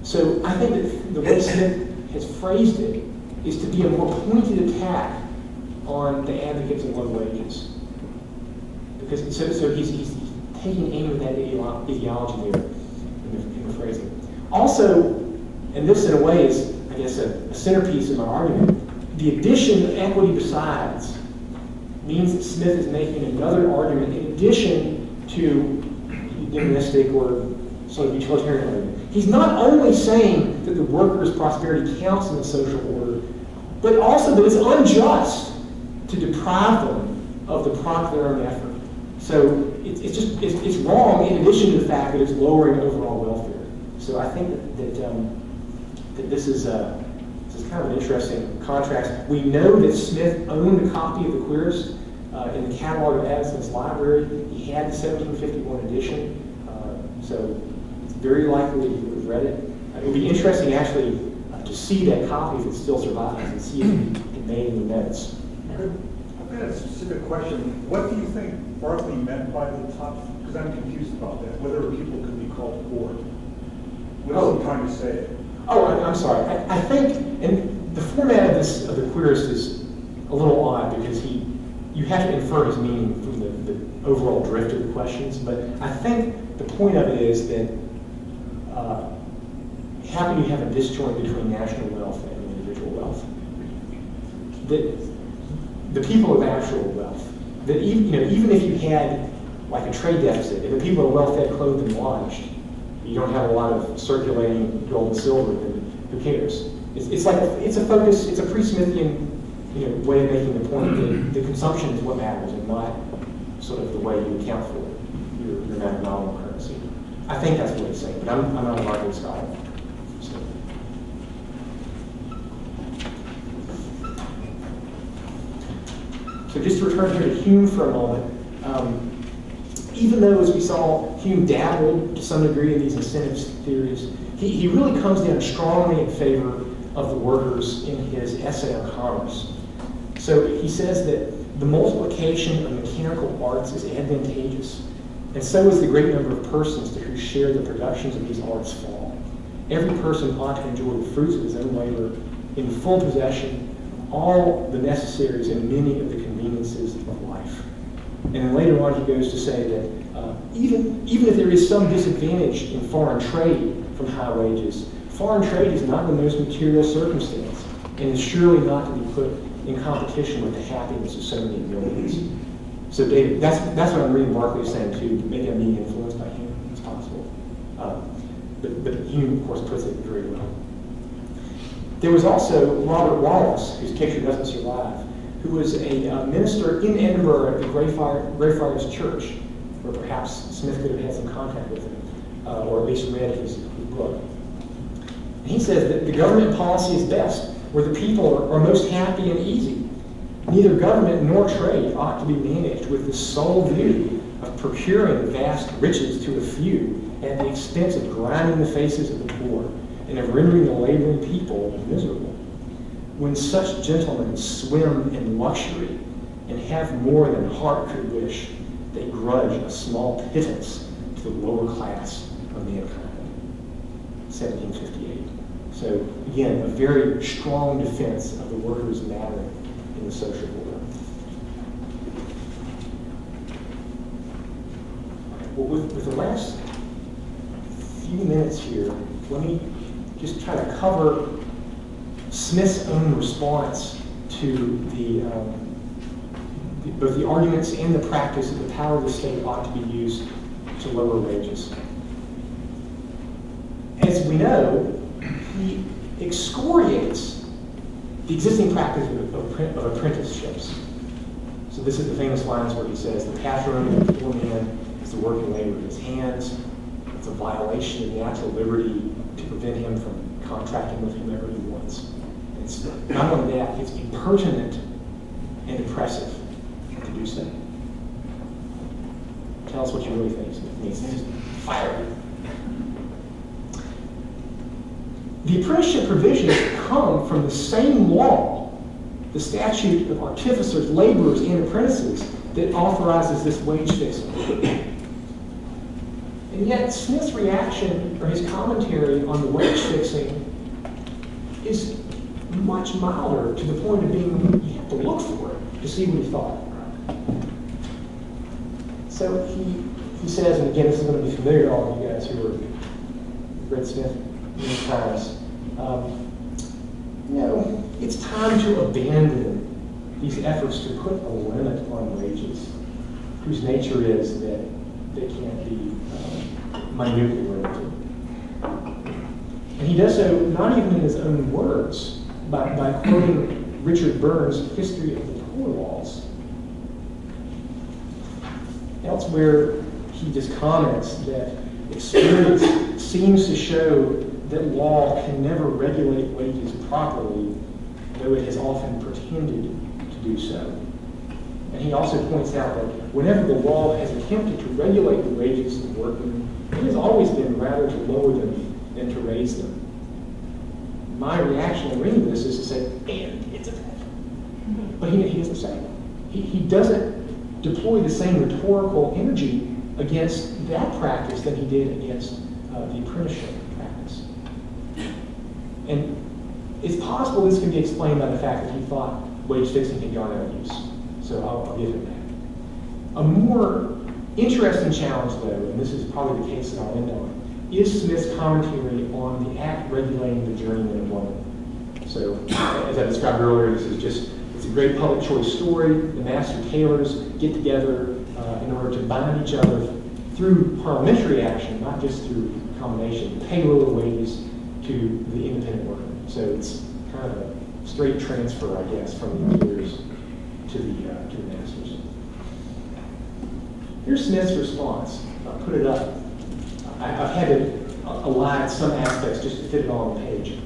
So I think that the way Smith has phrased it is to be a more pointed attack on the advocates of low wages. Because so he's taking aim at that ideology there in the phrasing. Also, and this in a way is, I guess, a centerpiece of my argument, the addition of equity besides means that Smith is making another argument in addition to the humanistic or sort of utilitarian argument. He's not only saying that the workers' prosperity counts in the social order, but also that it's unjust to deprive them of the product of their own effort. So it's wrong in addition to the fact that it's lowering overall welfare. So I think that this is kind of an interesting contrast. We know that Smith owned a copy of the Querist in the catalog of Addison's library. He had the 1751 edition, so it's very likely that he would have read it. It would be interesting actually to see that copy if it still survives and see if it made any notes. I've got a specific question. What do you think Barclay meant by the top? Because I'm confused about that. Whether people could be called poor. What is he trying to say? Oh, I'm sorry. I think, and the format of the Querist is a little odd because you have to infer his meaning from the overall drift of the questions. But I think the point of it is that how can you have a disjoint between national wealth and individual wealth? That the people of actual wealth, that even if you had like a trade deficit, if the people are well-fed, clothed, and washed, you don't have a lot of circulating gold and silver, then who cares? It's a focus, it's a pre-Smithian way of making the point that the consumption is what matters and not sort of the way you account for your amount of nominal currency. I think that's what it's saying, but I'm not a market scholar. So just to return here to Hume for a moment, even though, as we saw, Hume dabbled to some degree in these incentives theories, he really comes down strongly in favor of the workers in his essay on commerce. So he says that the multiplication of mechanical arts is advantageous, and so is the great number of persons to whose share the productions of these arts fall. Every person ought to enjoy the fruits of his own labor in full possession of all the necessaries and many of the conveniences of life. And then later on he goes to say that even if there is some disadvantage in foreign trade from high wages, foreign trade is not the most material circumstance and is surely not to be put in competition with the happiness of so many millions. So David, that's what I'm reading Barclay saying too. Maybe I'm being influenced by Hume, it's possible. But Hume, of course, puts it very well. There was also Robert Wallace, whose picture doesn't survive, who was a minister in Edinburgh at the Greyfriars Church, where perhaps Smith could have had some contact with him, or at least read his book. And he says that the government policy is best, where the people are most happy and easy. Neither government nor trade ought to be managed with the sole view of procuring vast riches to a few at the expense of grinding the faces of the poor and of rendering the laboring people miserable. When such gentlemen swim in luxury and have more than heart could wish, they grudge a small pittance to the lower class of mankind. 1758. So again, a very strong defense of the workers' matter in the social order. Well, with the last few minutes here, let me just try to cover Smith's own response to both the arguments and the practice that the power of the state ought to be used to lower wages. As we know, he excoriates the existing practice of apprenticeships. So this is the famous lines where he says, the patrimony of the poor man is the working labor of his hands. It's a violation of natural liberty to prevent him from contracting with whomever he wants. And it's not only that, it's impertinent and oppressive to do so. Tell us what you really think. It's just fiery. The apprenticeship provisions come from the same law, the statute of artificers, laborers, and apprentices, that authorizes this wage fixing. And yet Smith's reaction, or his commentary on the wage fixing, is much milder, to the point of being, you have to look for it to see what he thought. So he says, and again, this is going to be familiar to all of you guys who have read Smith many times, it's time to abandon these efforts to put a limit on wages, whose nature is that they can't be minutely limited. And he does so not even in his own words, by quoting Richard Burns' History of the Poor Laws. Elsewhere, he just comments that experience seems to show that law can never regulate wages properly, though it has often pretended to do so. And he also points out that whenever the law has attempted to regulate the wages of workmen, it has always been rather to lower them than to raise them. My reaction in reading this is to say, and it's a theft. But he doesn't say that. He doesn't deploy the same rhetorical energy against that practice that he did against the apprenticeship practice. And it's possible this can be explained by the fact that he thought wage fixing had gone out of use. So I'll give him that. A more interesting challenge, though, and this is probably the case that I'll end on, is Smith's commentary on the act regulating the journeyman employment. So, as I described earlier, it's a great public choice story. The master tailors get together in order to bind each other through parliamentary action, not just through combination, pay lower wages to the independent workman. So it's kind of a straight transfer, I guess, from the employers to the masters. Here's Smith's response. I'll put it up. I've had to align some aspects just to fit it all on the page.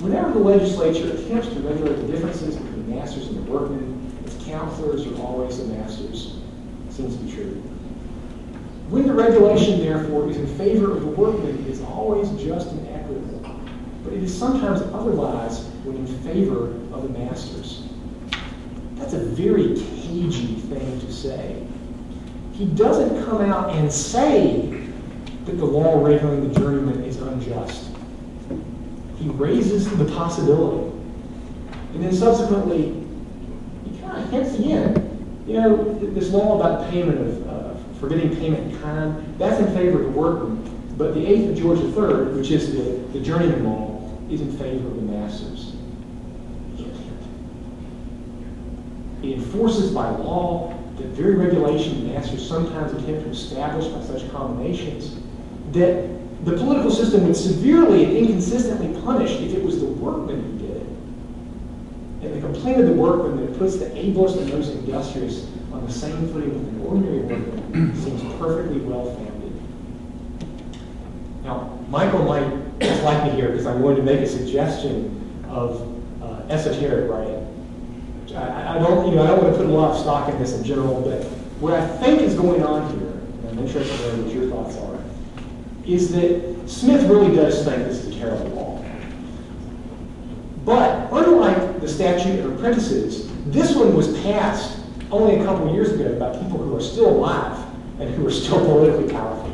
Whenever the legislature attempts to regulate the differences between masters and the workmen, its counselors are always the masters. Seems to be true. When the regulation, therefore, is in favor of the workmen, it is always just and equitable. But it is sometimes otherwise when in favor of the masters. That's a very cagey thing to say. He doesn't come out and say that the law regulating the journeyman is unjust. He raises the possibility. And then subsequently, he kind of hints again, this law about payment of forbidding payment in kind, that's in favor of the workman. But the 8th of George III, which is the journeyman law, is in favor of the masters. It enforces by law the very regulation masters sometimes attempt to establish by such combinations, that the political system would severely and inconsistently punish if it was the workman who did it. And the complaint of the workman that it puts the ablest and most industrious on the same footing with an ordinary workman seems perfectly well-founded. Now, Michael might dislike me here because I'm going to make a suggestion of esoteric writing. I don't want to put a lot of stock in this in general, but what I think is going on here, and I'm interested to know what your thoughts are, is that Smith really does think this is a terrible law. But unlike the statute of apprentices, this one was passed only a couple of years ago by people who are still alive and who are still politically powerful,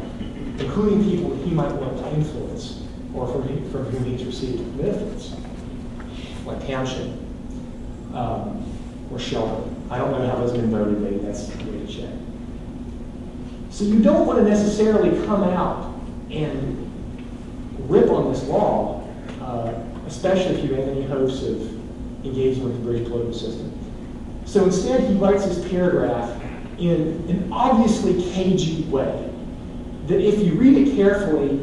including people he might want to influence or from whom he's received benefits, like Townshend or Shelton. I don't know how those have been voted, maybe that's the way to check. So you don't want to necessarily come out and rip on this law, especially if you have any hopes of engaging with the British political system. So instead, he writes this paragraph in an obviously cagey way that, if you read it carefully,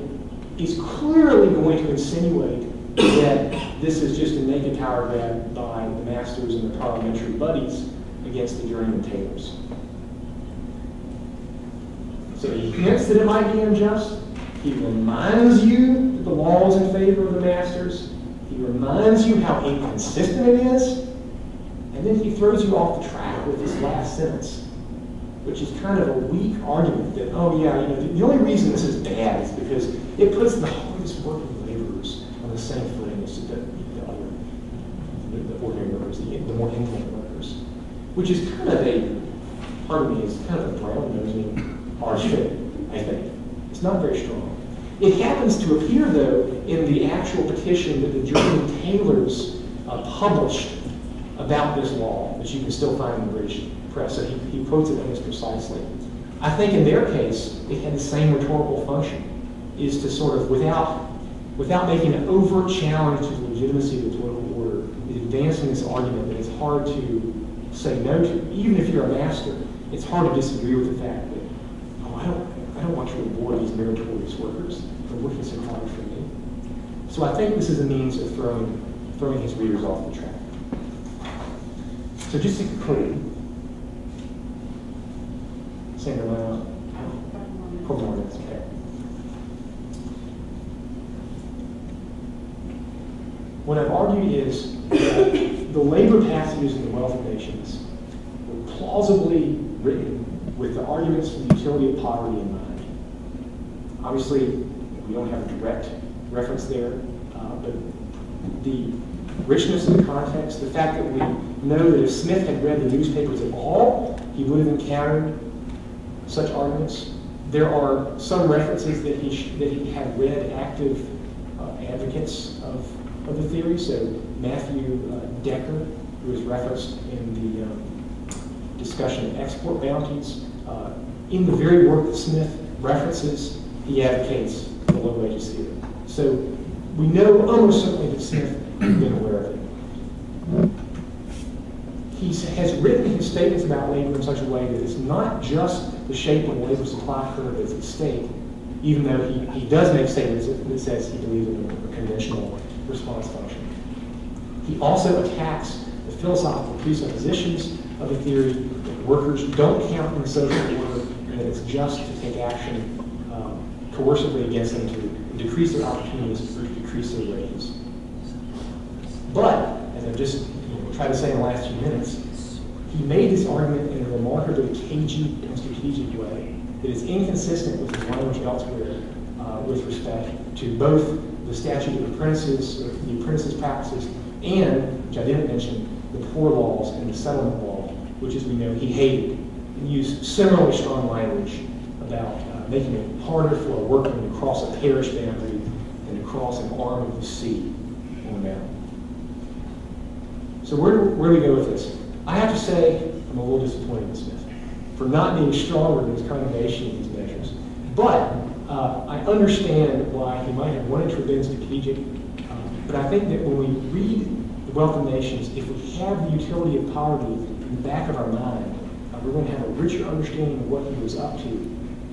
is clearly going to insinuate that this is just a naked power grab by the masters and their parliamentary buddies against the journeyman tailors. So he hints that it might be unjust. He reminds you that the law is in favor of the masters. He reminds you how inconsistent it is. And then he throws you off the track with this last sentence, which is kind of a weak argument that, oh yeah, you know, the only reason this is bad is because it puts the hardest working laborers on the same footing as the ordinary workers, the more independent workers, which is kind of a, pardon me, is kind of a brown-nosing argument, I think. It's not very strong. It happens to appear, though, in the actual petition that the journeyman tailors published about this law, that you can still find in the British press. So he quotes it almost precisely. I think in their case, it had the same rhetorical function, is to sort of, without making an overt challenge to the legitimacy of the political order, is advancing this argument that it's hard to say no to. Even if you're a master, it's hard to disagree with the fact that, oh, I don't want to reward these meritorious workers for working so hard for me. So I think this is a means of throwing his readers off the track. So just to conclude, Sandra, couple more minutes, okay. What I've argued is that the labor passages in the Wealth of Nations were plausibly written with the arguments for the utility of poverty in mind. Obviously, we don't have a direct reference there, but the richness of the context, the fact that we know that if Smith had read the newspapers at all, he would have encountered such arguments. There are some references that he had read active advocates of the theory. So Matthew Decker, who is referenced in the discussion of export bounties, in the very work that Smith references, he advocates the low wages theory. So we know almost certainly that Smith had been aware of it. He has written his statements about labor in such a way that it's not just the shape of the labor supply curve that's at stake, even though he does make statements that says he believes in a conventional response function. He also attacks the philosophical presuppositions of the theory that workers don't count in the social order and that it's just to take action coercively against them to decrease their opportunities or to decrease their wages. But, as I've just tried to say in the last few minutes, he made this argument in a remarkably cagey and strategic way that is inconsistent with his language elsewhere with respect to both the statute of apprentices, or the apprentices' practices, and, which I didn't mention, the poor laws and the settlement law, which, as we know, he hated, and used similarly strong language about making it harder for a workman to cross a parish boundary than to cross an arm of the sea on a mountain. So where do we go with this? I have to say I'm a little disappointed in Smith for not being stronger in his condemnation of these measures. But I understand why he might have wanted to have been strategic. But I think that when we read The Wealth of Nations, if we have the utility of poverty in the back of our mind, we're going to have a richer understanding of what he was up to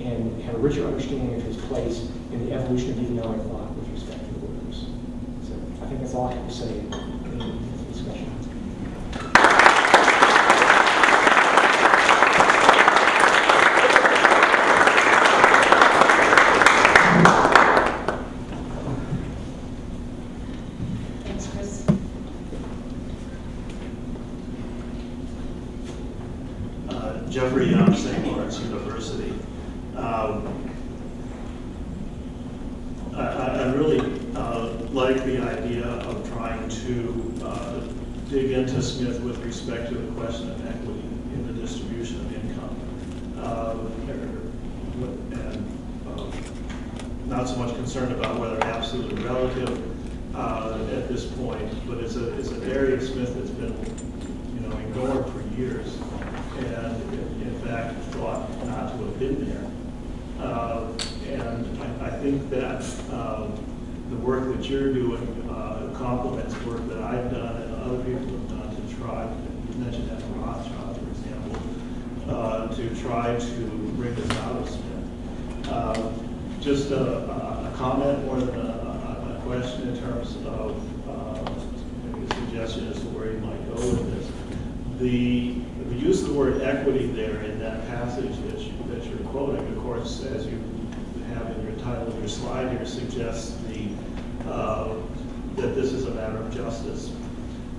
and have a richer understanding of his place in the evolution of economic thought with respect to the workers. So I think that's all I have to say in this discussion. Thanks, Chris. Jeffrey Young, St. Lawrence University. I really like the idea of trying to dig into Smith with respect to the question of equity in the distribution of income. And not so much concerned about whether absolute or relative at this point, but it's an area of Smith that's been ignored for years, and in fact thought not to have been there. And I think that the work that you're doing complements work that I've done and other people have done to try, you mentioned that Rothschild, for example, to try to bring this out of Smith. Just a comment more than a question in terms of maybe a suggestion as to where you might go with this. The use of the word equity there in that passage that you're quoting, of course, as you have in your title of your slide here, suggests that this is a matter of justice.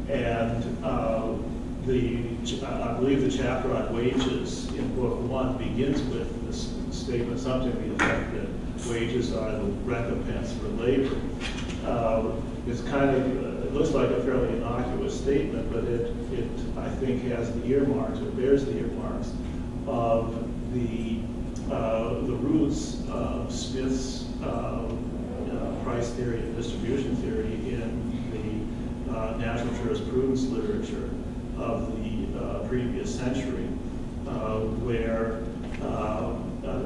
And I believe the chapter on wages in Book 1 begins with this statement, something to the effect that wages are the recompense for labor. It's kind of, it looks like a fairly innocuous statement, but it I think has the earmarks, or bears the earmarks of the roots of Smith's price theory and distribution theory in the natural jurisprudence literature of the previous century, where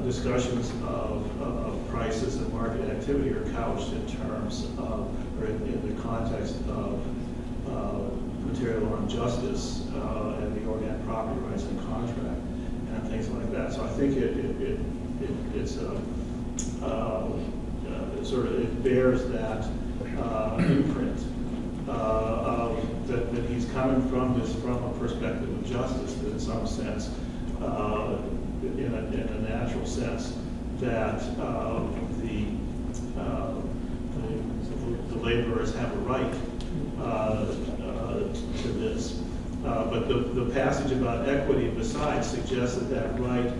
discussions of prices and market activity are couched in terms of, or in the context of material armed justice and the organic property rights and contract and things like that. So I think it's sort of, it bears that imprint that he's coming from a perspective of justice, that in some sense, in a natural sense, that the laborers have a right to this. But the passage about equity besides suggests that right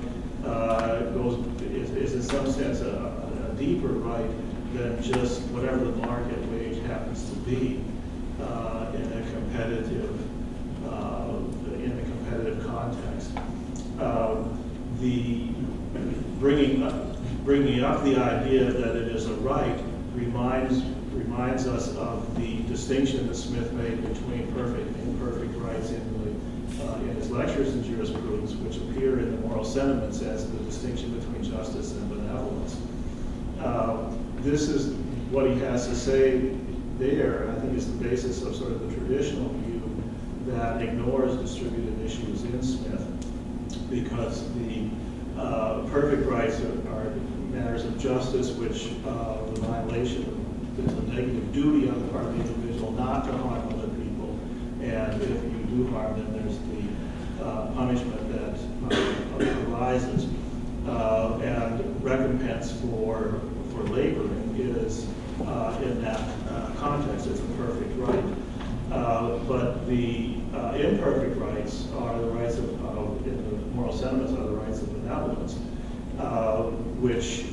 is in some sense a deeper right than just whatever the market wage happens to be in a competitive context. The bringing up the idea that it is a right reminds us of the distinction that Smith made between perfect and imperfect rights in his lectures in jurisprudence, which appear in the moral sentiments as the distinction between justice and benevolence. This is what he has to say there, and I think it's the basis of sort of the traditional view that ignores distributed issues in Smith, because the perfect rights are matters of justice, which the violation is a negative duty on the part of the individual not to harm other people, and if you do harm them, there's the punishment that arises, and recompense for laboring is in that context, it's a perfect right. But the imperfect rights are the rights of in the moral sentiments, are the rights of benevolence, which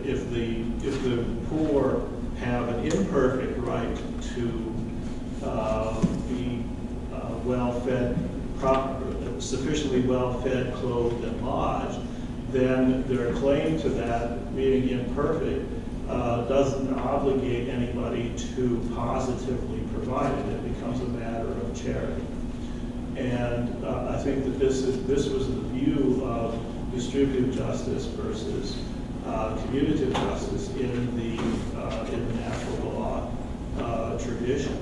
if the poor have an imperfect right to be well-fed, sufficiently well-fed, clothed, and lodged, then their claim to that being imperfect doesn't obligate anybody to positively provide it. It becomes a matter of charity. And I think that this was the view of distributive justice versus commutative justice in the natural law tradition.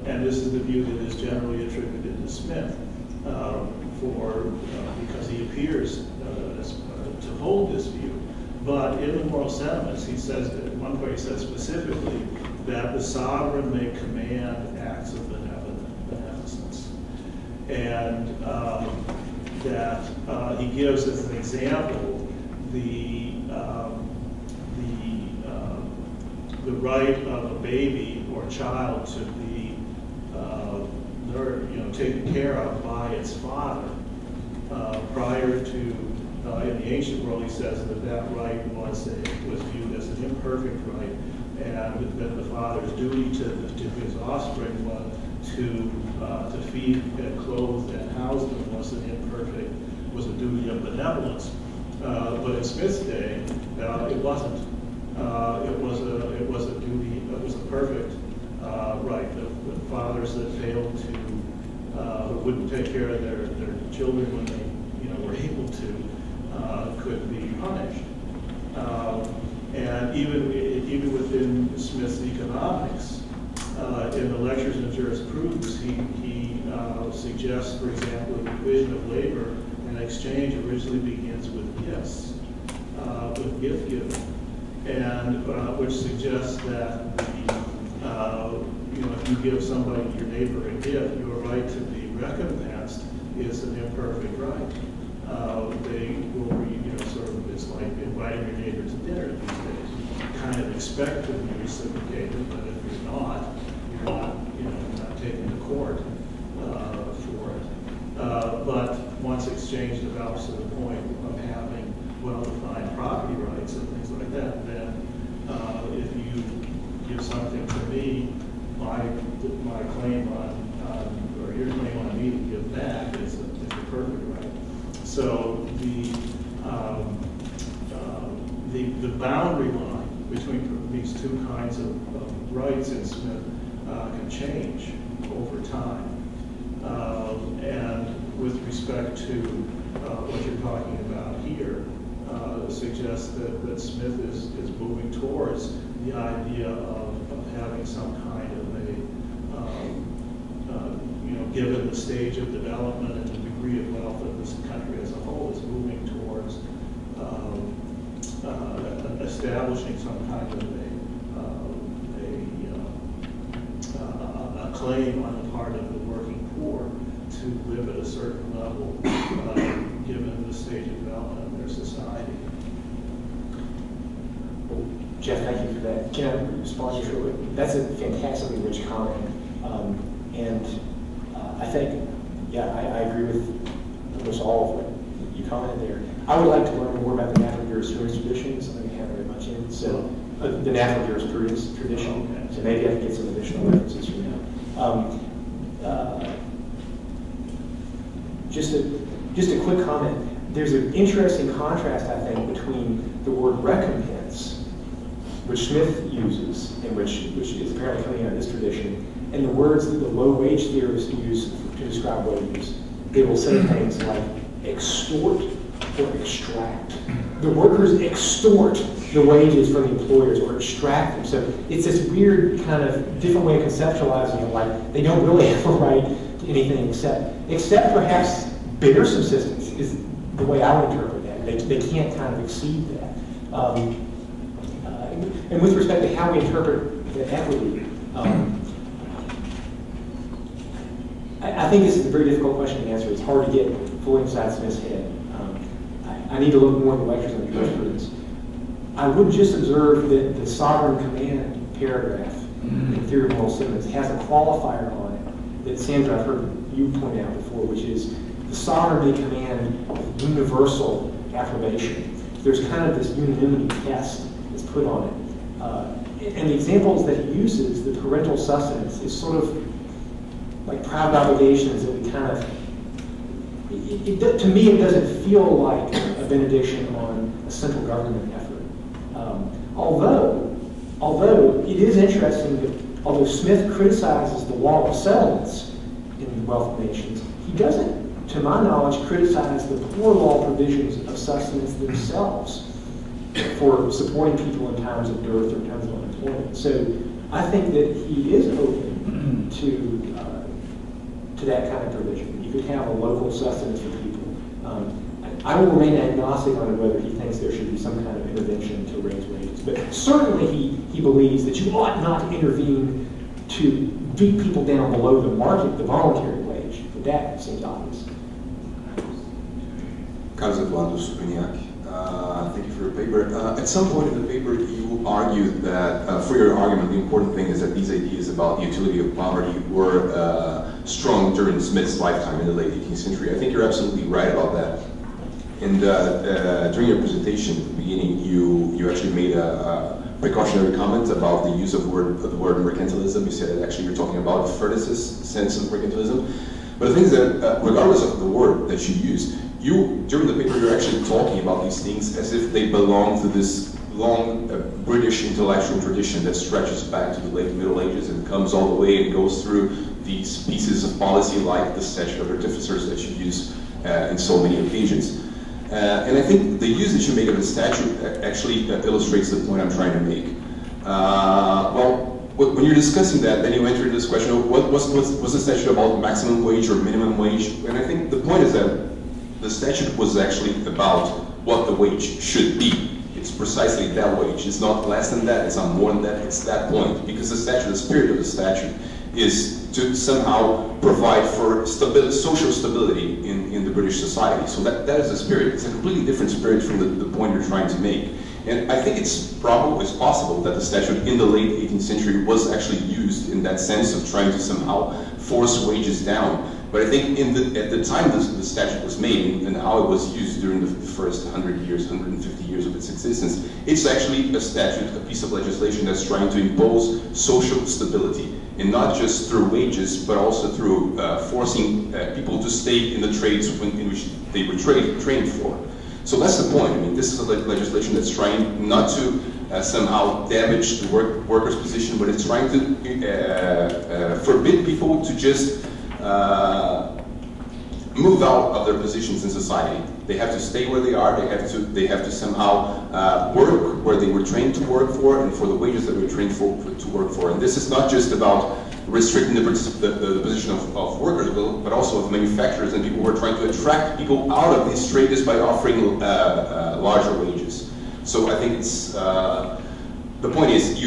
And this is the view that is generally attributed to Smith, because he appears to hold this view. But in the moral sentiments, he says, at one point he says specifically that the sovereign may command acts of beneficence. And that he gives as an example the right of a baby or child to be taken care of by its father prior to. In the ancient world, he says that right was viewed as an imperfect right, and that the father's duty to his offspring was to feed and clothe and house them was a duty of benevolence. But in Smith's day, it wasn't. It was a duty. It was a perfect right. The fathers that failed to wouldn't take care of their children when they were able to. Could be punished, and even within Smith's economics, in the lectures in jurisprudence, he suggests, for example, the division of labor and exchange originally begins with gifts, with gift giving, and which suggests that if you give somebody, your neighbor, a gift, your right to be recompensed is an imperfect right. They will be, sort of, it's like inviting your neighbor to dinner these days. You kind of expect to be reciprocated, but if you're not, not taken to court for it. But once exchanged about to the point of having well-defined property rights and things like that, then if you give something to me, my claim or your claim on me to give back is a perfect right. So the boundary line between these two kinds of rights in Smith can change over time. And with respect to what you're talking about here, suggests that Smith is moving towards the idea of having some kind of a, given the stage of development and the degree of wealth of this country as a whole, is moving towards establishing some kind of a claim on the part of the working poor to live at a certain level, given the stage of development of their society. Jeff, thank you for that. Can I respond to you? That's a fantastically rich comment. I think, I agree with almost all of what you commented there. I would like to learn more about the natural jurisprudence traditions. I think we haven't very much in. So the natural jurisprudence tradition. So maybe I can get some additional references from you. Just a quick comment. There's an interesting contrast, I think, between the word recompense, which Smith uses, and which is apparently coming out of this tradition, and the words that the low-wage theorists use to describe wages. They will say things like extort or extract. The workers extort the wages from the employers or extract them. So it's this weird kind of different way of conceptualizing it, like they don't really have a right to anything except perhaps bigger subsistence is the way I would interpret that. They can't kind of exceed that. And with respect to how we interpret the equity, I think this is a very difficult question to answer. It's hard to get fully inside Smith's head. I need to look more at the lectures on jurisprudence. I would just observe that the sovereign command paragraph in Theory of Moral Sentiments has a qualifier on it that, Sandra, I've heard you point out before, which is the sovereign may command universal approbation. There's kind of this unanimity test that's put on it. And the examples that he uses, the parental sustenance, is sort of like proud obligations that we kind of, to me, it doesn't feel like a benediction on a central government effort. Although it is interesting that although Smith criticizes the law of settlements in the Wealth of Nations, he doesn't, to my knowledge, criticize the poor law provisions of sustenance themselves for supporting people in times of dearth or in times of unemployment. So I think that he is open to that kind of provision. You could have a local sustenance for people. I will remain agnostic on whether he thinks there should be some kind of intervention to raise wages. But certainly he believes that you ought not to intervene to beat people down below the market, the voluntary wage. But that seems obvious. Carlos Eduardo Supiniak. Thank you for your paper. At some point in the paper, you argued that, for your argument, the important thing is that these ideas about the utility of poverty were strong during Smith's lifetime in the late 18th century. I think you're absolutely right about that. And during your presentation at the beginning, you actually made a precautionary comment about the use of the word mercantilism. You said that actually you're talking about the furnace's sense of mercantilism. But the thing is that regardless of the word that you use, during the paper, you're actually talking about these things as if they belong to this long British intellectual tradition that stretches back to the late Middle Ages and comes all the way and goes through these pieces of policy like the statute of artificers that you use in so many occasions. And I think the use that you make of the statute actually illustrates the point I'm trying to make. When you're discussing that, then you enter into this question of what's the statute about, maximum wage or minimum wage? And I think the point is that the statute was actually about what the wage should be. It's precisely that wage. It's not less than that, it's not more than that, it's that point. Because the statute, the spirit of the statute, is to somehow provide for social stability in the British society. So that is the spirit. It's a completely different spirit from the point you're trying to make. And I think it's possible that the statute in the late 18th century was actually used in that sense of trying to somehow force wages down. But I think at the time the statute was made and how it was used during the first 100 years, 150 years of its existence, it's actually a statute, a piece of legislation that's trying to impose social stability. And not just through wages, but also through forcing people to stay in the trades in which they were trained for. So that's the point. I mean, this is a legislation that's trying not to somehow damage the worker's position, but it's trying to forbid people to just move out of their positions in society. They have to stay where they are. They have to somehow work where they were trained to work for, and for the wages that they were trained to work for. And this is not just about restricting the position of workers, but also of manufacturers and people who are trying to attract people out of these trades by offering larger wages. So I think it's the point is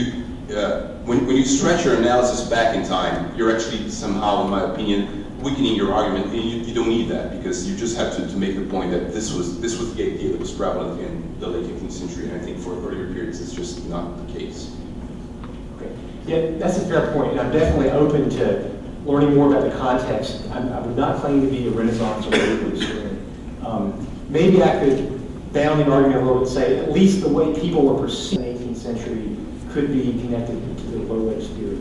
when you stretch your analysis back in time, you're actually somehow, in my opinion, weakening your argument, and you don't need that, because you just have to make the point that this was the idea that was prevalent in the late 18th century, and I think for earlier periods it's just not the case. Okay. Yeah, that's a fair point, and I'm definitely open to learning more about the context. I would not claim to be a Renaissance or labor historian. Maybe I could bound the argument a little bit and say at least the way people were perceived in the 18th century could be connected to the low wage theory.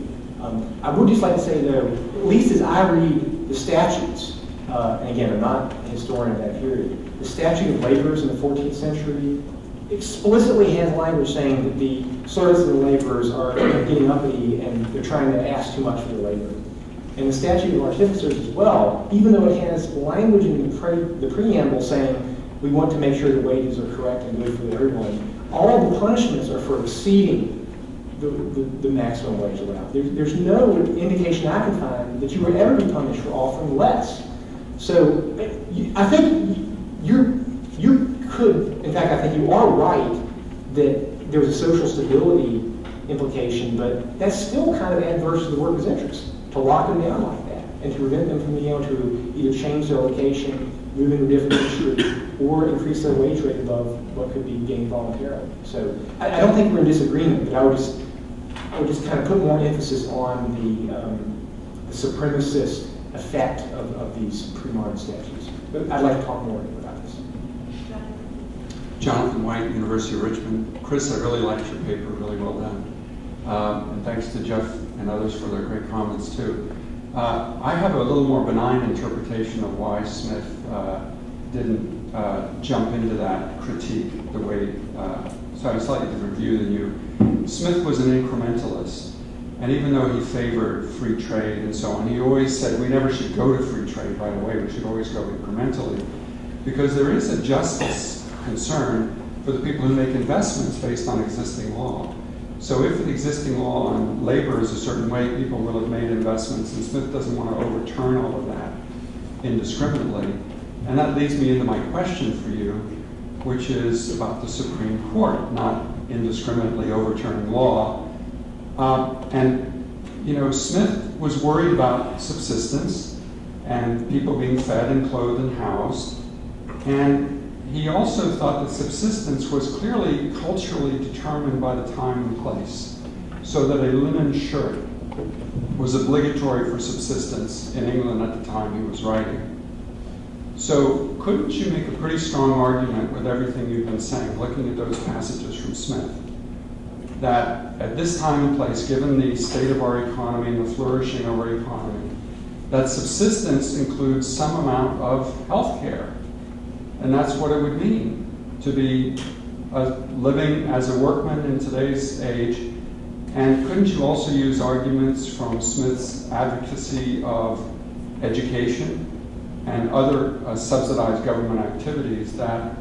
I would just like to say, though, at least as I read the statutes, and again, I'm not a historian of that period, the statute of laborers in the 14th century explicitly has language saying that the servants and the laborers are getting uppity and they're trying to ask too much for their labor. And the statute of artificers as well, even though it has language in the preamble saying we want to make sure the wages are correct and good for everyone, all the punishments are for exceeding the maximum wage allowed. There's no indication I can find that you would ever be punished for offering less. So I think you could, in fact, I think you are right that there's a social stability implication, but that's still kind of adverse to the workers' interest, to lock them down like that, and to prevent them from being able to either change their location, move into a different industry, or increase their wage rate above what could be gained voluntarily. So I don't think we're in disagreement, but I would just kind of put more emphasis on the supremacist effect of these pre-modern statutes. But I'd like to talk more about this. Jonathan White, University of Richmond. Chris, I really liked your paper, really well done. And thanks to Jeff and others for their great comments too. I have a little more benign interpretation of why Smith didn't jump into that critique the way, so I have a slightly different view than you. Smith was an incrementalist, and even though he favored free trade and so on, he always said we never should go to free trade right away, we should always go incrementally, because there is a justice concern for the people who make investments based on existing law. So if the existing law on labor is a certain way, people will have made investments, and Smith doesn't want to overturn all of that indiscriminately. And that leads me into my question for you, which is about the Supreme Court, not indiscriminately overturning law. And you know, Smith was worried about subsistence and people being fed and clothed and housed. And he also thought that subsistence was clearly culturally determined by the time and place, so that a linen shirt was obligatory for subsistence in England at the time he was writing. So couldn't you make a pretty strong argument with everything you've been saying, looking at those passages from Smith, that at this time and place, given the state of our economy and the flourishing of our economy, that subsistence includes some amount of health care? And that's what it would mean to be living as a workman in today's age. And couldn't you also use arguments from Smith's advocacy of education and other subsidized government activities that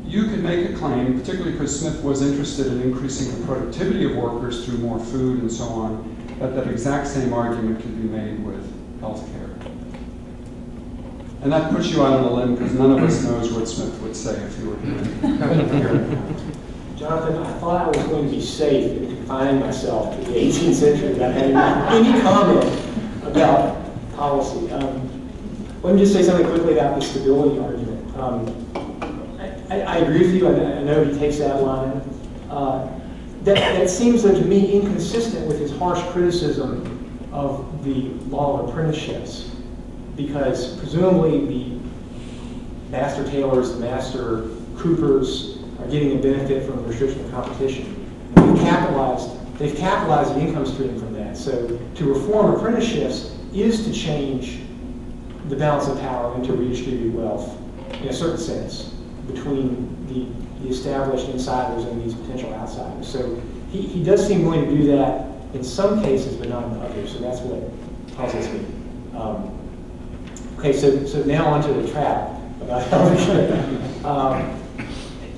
you could make a claim, particularly because Smith was interested in increasing the productivity of workers through more food and so on, that that exact same argument could be made with health care? And that puts you out on a limb because none of us knows what Smith would say if you were here. Jonathan, I thought I was going to be safe in confining myself to the 18th century without having any comment about policy. Let me just say something quickly about the stability argument. I agree with you. I know he takes that line. That seems, though, to me inconsistent with his harsh criticism of the law of apprenticeships, because presumably the master tailors, the master coopers are getting a benefit from the restriction of competition. And they've capitalized the income stream from that. So to reform apprenticeships is to change the balance of power and to redistribute wealth in a certain sense between the established insiders and these potential outsiders. So he does seem willing to do that in some cases, but not in others. So that's what puzzles me. Okay, so now onto the trap about healthcare.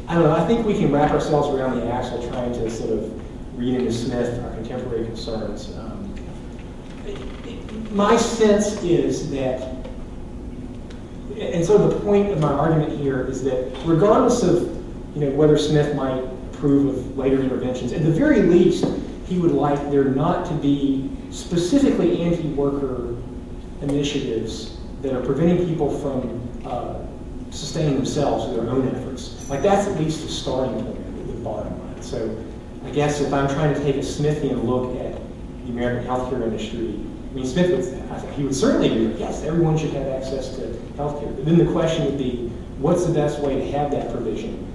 I don't know. I think we can wrap ourselves around the axle trying to sort of read into Smith our contemporary concerns. My sense is that, and so the point of my argument here is that regardless of whether Smith might approve of later interventions, at the very least, he would like there not to be specifically anti-worker initiatives that are preventing people from sustaining themselves with their own efforts. Like that's at least a starting point, the bottom line. So I guess if I'm trying to take a Smithian look at the American healthcare industry, I mean, Smith would, he would certainly agree that yes, everyone should have access to healthcare. But then the question would be, what's the best way to have that provision?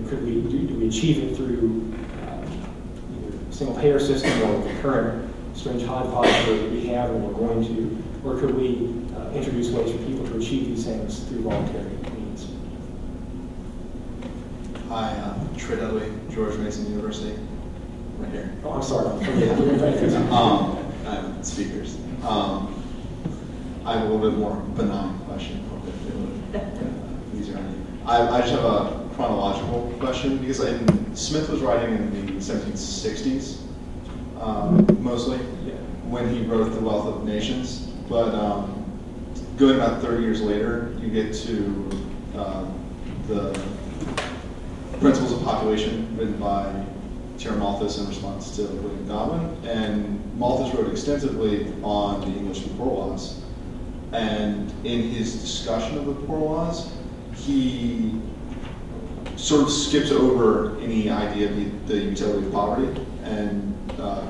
Could we do we achieve it through either a single payer system or the current strange hodgepodge that we have and we're going to, or could we introduce ways for people to achieve these things through voluntary means? Hi, Trey Dudley, George Mason University, right here. Oh, I'm sorry. I'm speakers. I have a little bit more benign question. Easier on you. I just have a chronological question because Smith was writing in the 1760s, mostly, when he wrote The Wealth of Nations. But going about 30 years later, you get to the Principles of Population, written by T.R. Malthus in response to William Godwin. And Malthus wrote extensively on the English and Poor Laws. And in his discussion of the Poor Laws, he sort of skips over any idea of the utility of poverty and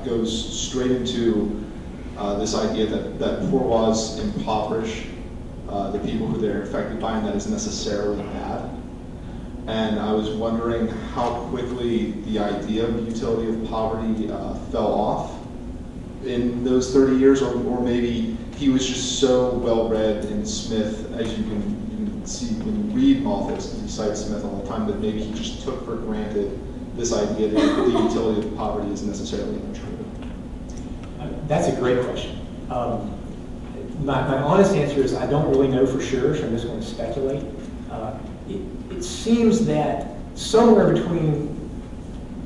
goes straight into this idea that poor laws impoverish the people who they're affected by, and that is necessarily bad. And I was wondering how quickly the idea of the utility of poverty fell off in those 30 years, or maybe he was just so well-read in Smith, as you can see when you read Malthus, and he cites Smith all the time, that maybe he just took for granted this idea that the utility of poverty is necessarily untrue. That's a great question. My honest answer is I don't really know for sure, so I'm just going to speculate. It seems that somewhere between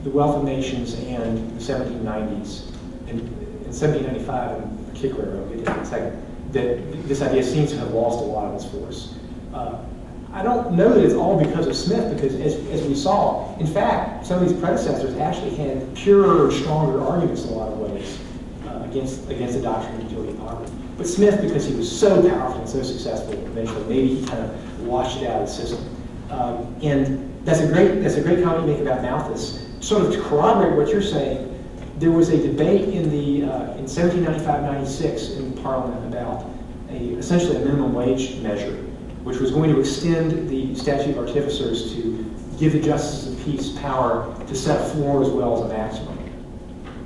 The Wealth of Nations and the 1790s, and in 1795 in particular, I'll get to that in a second, that this idea seems to have lost a lot of its force. I don't know that it's all because of Smith, because as we saw, in fact, some of these predecessors actually had purer, stronger arguments in a lot of ways against the doctrine of utility of poverty. But Smith, because he was so powerful and so successful eventually, maybe he kind of washed it out of the system. And that's a great comment you make about Malthus. Sort of to corroborate what you're saying, there was a debate in 1795-96 in Parliament about essentially a minimum wage measure, which was going to extend the statute of artificers to give the justices of peace power to set a floor as well as a maximum.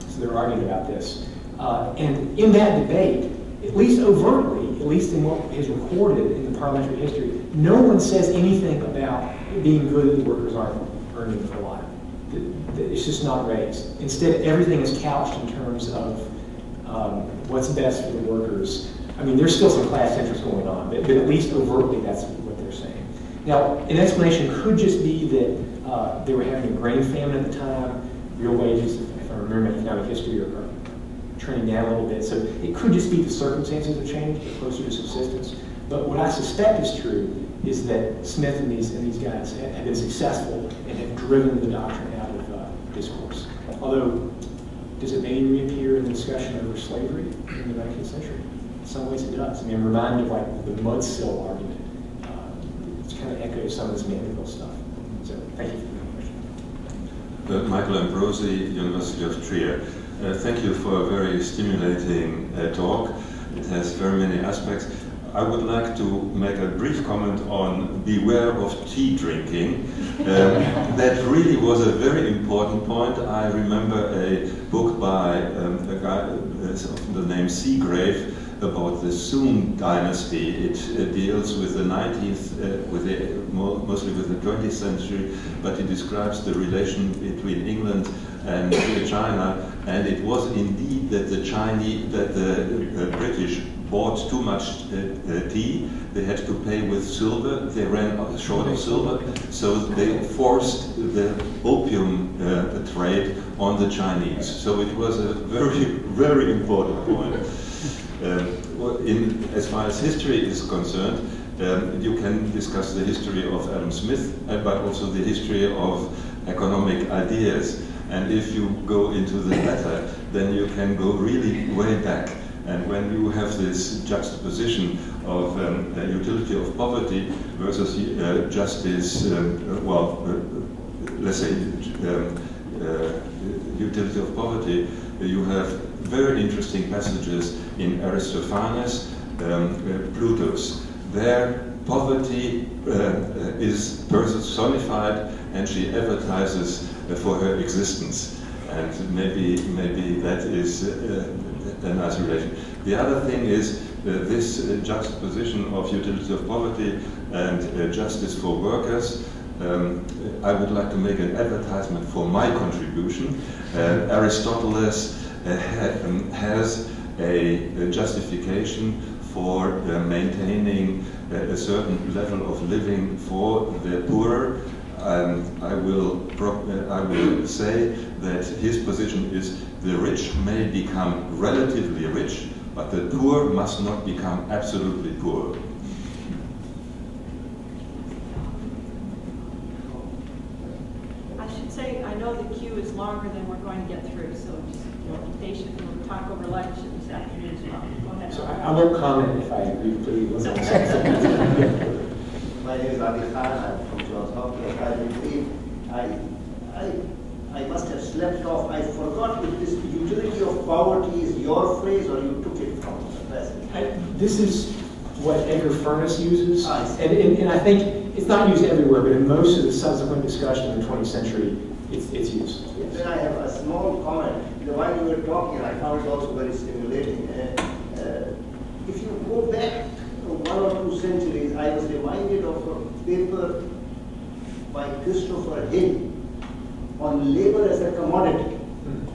So they were arguing about this. And in that debate, at least overtly, at least in what is recorded in the parliamentary history, no one says anything about it being good that the workers aren't earning a lot. It's just not raised. Instead, everything is couched in terms of what's best for the workers. I mean, there's still some class interest going on, but at least overtly, that's what they're saying. Now, an explanation could just be that they were having a grain famine at the time. Real wages, if I remember economic history, are trending down a little bit. So it could just be the circumstances have changed, they're closer to subsistence. But what I suspect is true is that Smith and these guys have been successful and have driven the doctrine out of discourse. Although, does it maybe reappear in the discussion over slavery in the 19th century? some ways it does. I mean, I'm reminded of like the mudsill argument. It kind of echoes some of this Mandeville stuff. So thank you for the question. Michael Ambrosi, University of Trier. Thank you for a very stimulating talk. It has very many aspects. I would like to make a brief comment on beware of tea drinking. That really was a very important point. I remember a book by a guy of the name Seagrave about the Sung dynasty. It deals with the 19th, mostly with the 20th century, but it describes the relation between England and China, and it was indeed that the British bought too much tea. They had to pay with silver. They ran short of silver, so they forced the opium trade on the Chinese. So it was a very, very important point. As far as history is concerned, you can discuss the history of Adam Smith, but also the history of economic ideas. And if you go into the latter, then you can go really way back. And when you have this juxtaposition of utility of poverty versus justice, let's say utility of poverty, you have very interesting passages in Aristophanes, Plutus. There, poverty is personified, and she advertises for her existence. And maybe that is a nice relation. The other thing is this juxtaposition of utility of poverty and justice for workers. I would like to make an advertisement for my contribution. Aristotle has a justification for maintaining a certain level of living for the poorer. I will say that his position is the rich may become relatively rich, but the poor must not become absolutely poor. I should say, I know the queue is longer than we're going to get through, so just be patient. We'll talk over lunch this afternoon as well. Go ahead. So I won't comment if I briefly listen. My name is Adi Khan. I'm from Johns Hopkins. I believe I must have slept off. I forgot if this utility of poverty is your phrase or you took it from the president. This is what Edgar Furness uses, I see. and I think it's not used everywhere, but in most of the subsequent discussion in the 20th century, it's used. Yes. Then I have a small comment. While you were talking, I found it also very stimulating. If you go back 1 or 2 centuries, I was reminded of a paper by Christopher Hill on labor as a commodity.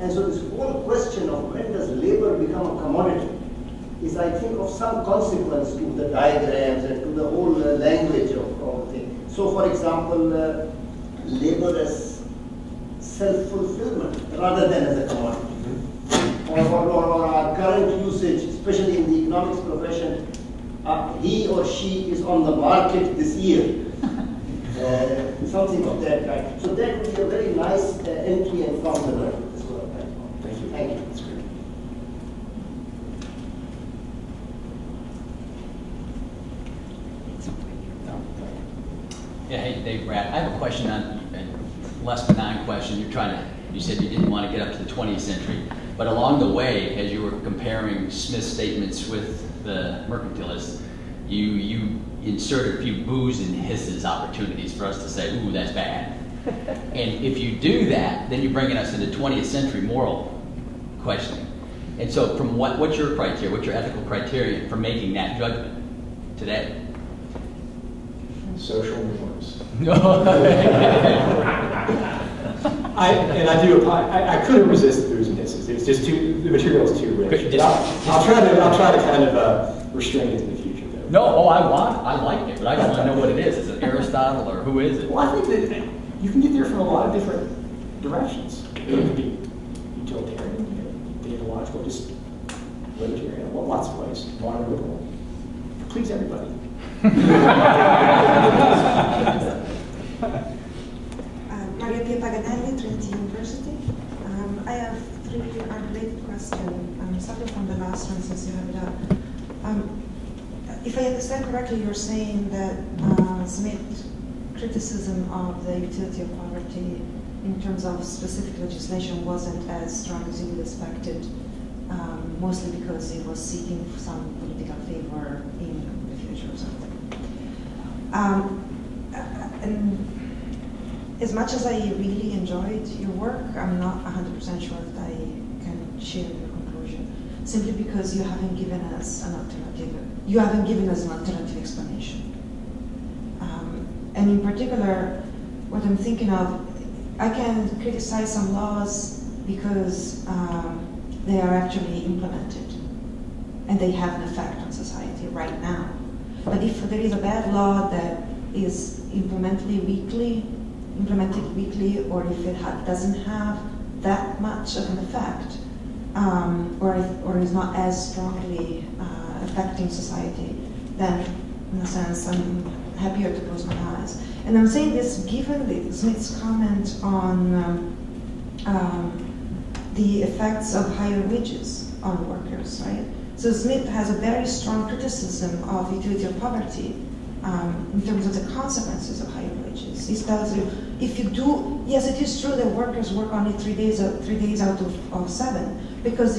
And so this whole question of when does labor become a commodity is, I think, of some consequence to the diagrams and to the whole language of the thing. So, for example, labor as self-fulfillment rather than as a commodity. Or our current usage, especially in the economics profession, he or she is on the market this year. Something of that kind. So that would be a very nice entry and from the learning as well. Thank you. Thank you. That's great. Yeah, hey, Dave Bratt. I have a question on a less benign question. You said you didn't want to get up to the 20th century, but along the way, as you were comparing Smith's statements with the mercantilists, you inserted a few boos and hisses opportunities for us to say, ooh, that's bad. And if you do that, then you're bringing us into 20th century moral questioning. And so from what's your criteria, what's your ethical criterion for making that judgment today? Social norms. I couldn't resist the boos and hisses. It's just the material is too rich. I'll try to kind of restrain it in the future, though. No, I like it, but I just want to know what it is. Is it Aristotle or who is it? Well, I think that you can get there from a lot of different directions. It could be utilitarian, theological, just libertarian, lots of ways. Modern liberal. Please everybody. Maria Pia Paganelli, Trinity University. I have 3 unrelated questions, starting from the last one since you have it up. If I understand correctly, you're saying that Smith's criticism of the utility of poverty in terms of specific legislation wasn't as strong as you would expected, mostly because he was seeking some political favor in the future or something. And as much as I really enjoyed your work, I'm not 100% sure that I can share your conclusion, simply because you haven't given us an alternative. You haven't given us an alternative explanation. And in particular, what I'm thinking of, I can criticize some laws because they are actually implemented and they have an effect on society right now. But if there is a bad law that is implemented weekly, or if it doesn't have that much of an effect, or is not as strongly affecting society, then in a sense I'm happier to close my eyes. And I'm saying this given Smith's comment on the effects of higher wages on workers, right? So Smith has a very strong criticism of utility of poverty in terms of the consequences of higher wages. He tells you, if you do, yes, it is true that workers work only 3 days out of 7, because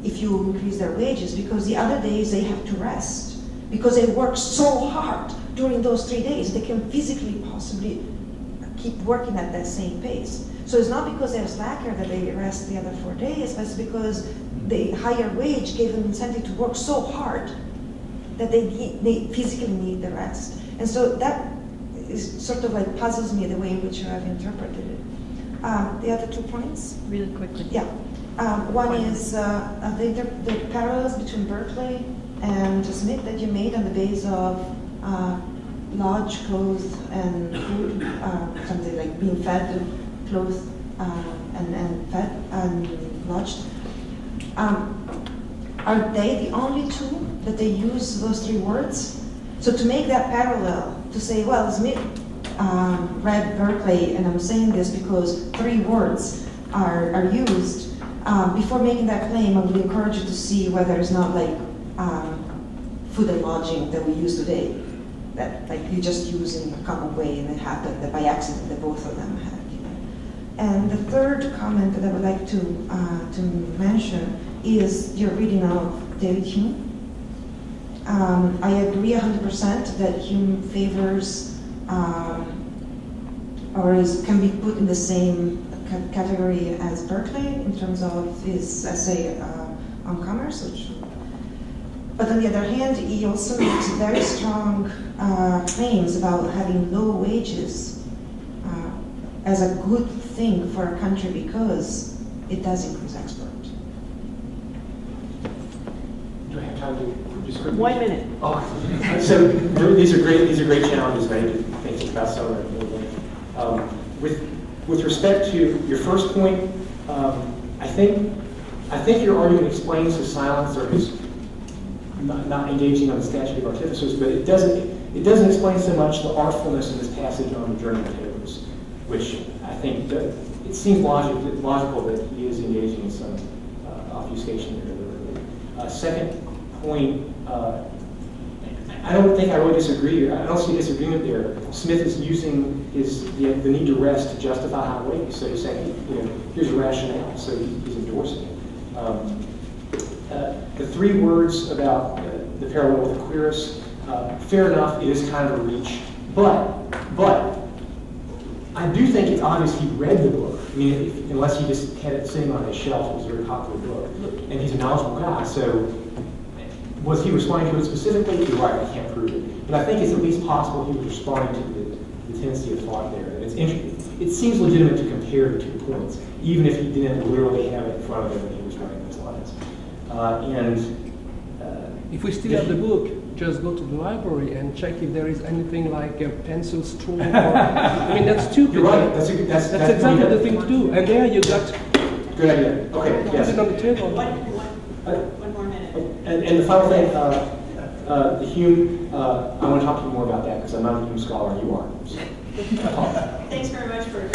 if you increase their wages, because the other days they have to rest, because they work so hard during those 3 days, they can physically possibly keep working at that same pace. So it's not because they're slacker that they rest the other 4 days, but it's because the higher wage gave them incentive to work so hard that they physically need the rest. And so that is sort of like puzzles me the way in which you have interpreted it. The other 2 points? Really quickly. Yeah. One is the parallels between Berkeley and Smith that you made on the basis of lodge, clothes, and food, something like being fed, clothed, and fed, and lodged. Are they the only 2 that they use those 3 words? So to make that parallel, to say, well, Smith read Berkeley, and I'm saying this because 3 words are used, before making that claim, I would encourage you to see whether it's not like food and lodging that we use today, that like you just use in a common way, and it happened that by accident that both of them had. And the third comment that I would like to mention is your reading of David Hume. I agree 100% that Hume favors can be put in the same category as Berkeley in terms of his essay on commerce. But on the other hand, he also makes very strong claims about having low wages as a good thing for a country because it does increase export. Do I have time to just quickly? 1 minute. Oh, so these are great challenges, right? To think about some of them. With respect to your first point, I think your argument explains the silence or his not engaging on the statute of artificers, but it doesn't explain so much the artfulness of this passage on the journey tables, which I think it seems logical that he is engaging in some obfuscation there. Second point, I don't think I really disagree. I don't see disagreement there. Smith is using the need to rest to justify high wages. So he's saying, here's a rationale. So he's endorsing it. The 3 words about the parallel with Aquinas, fair enough, it is kind of a reach. But I do think it's obvious he read the book. I mean, unless he just had it sitting on his shelf, it was a very popular book. And he's a knowledgeable guy, so was he responding to it specifically? You're right, I can't prove it. But I think it's at least possible he was responding to the tendency of thought there. And it seems legitimate to compare the 2 points, even if he didn't literally have it in front of him when he was writing those lines. If we still have the book, just go to the library and check if there is anything like a pencil straw. I mean, that's stupid. You're right. That's exactly the thing to do. And there you got. Good idea. Okay. Yes. Put it on the table. One more minute. And the final thing, the Hume. I want to talk to you more about that because I'm not a Hume scholar. You are. So. Thanks very much for.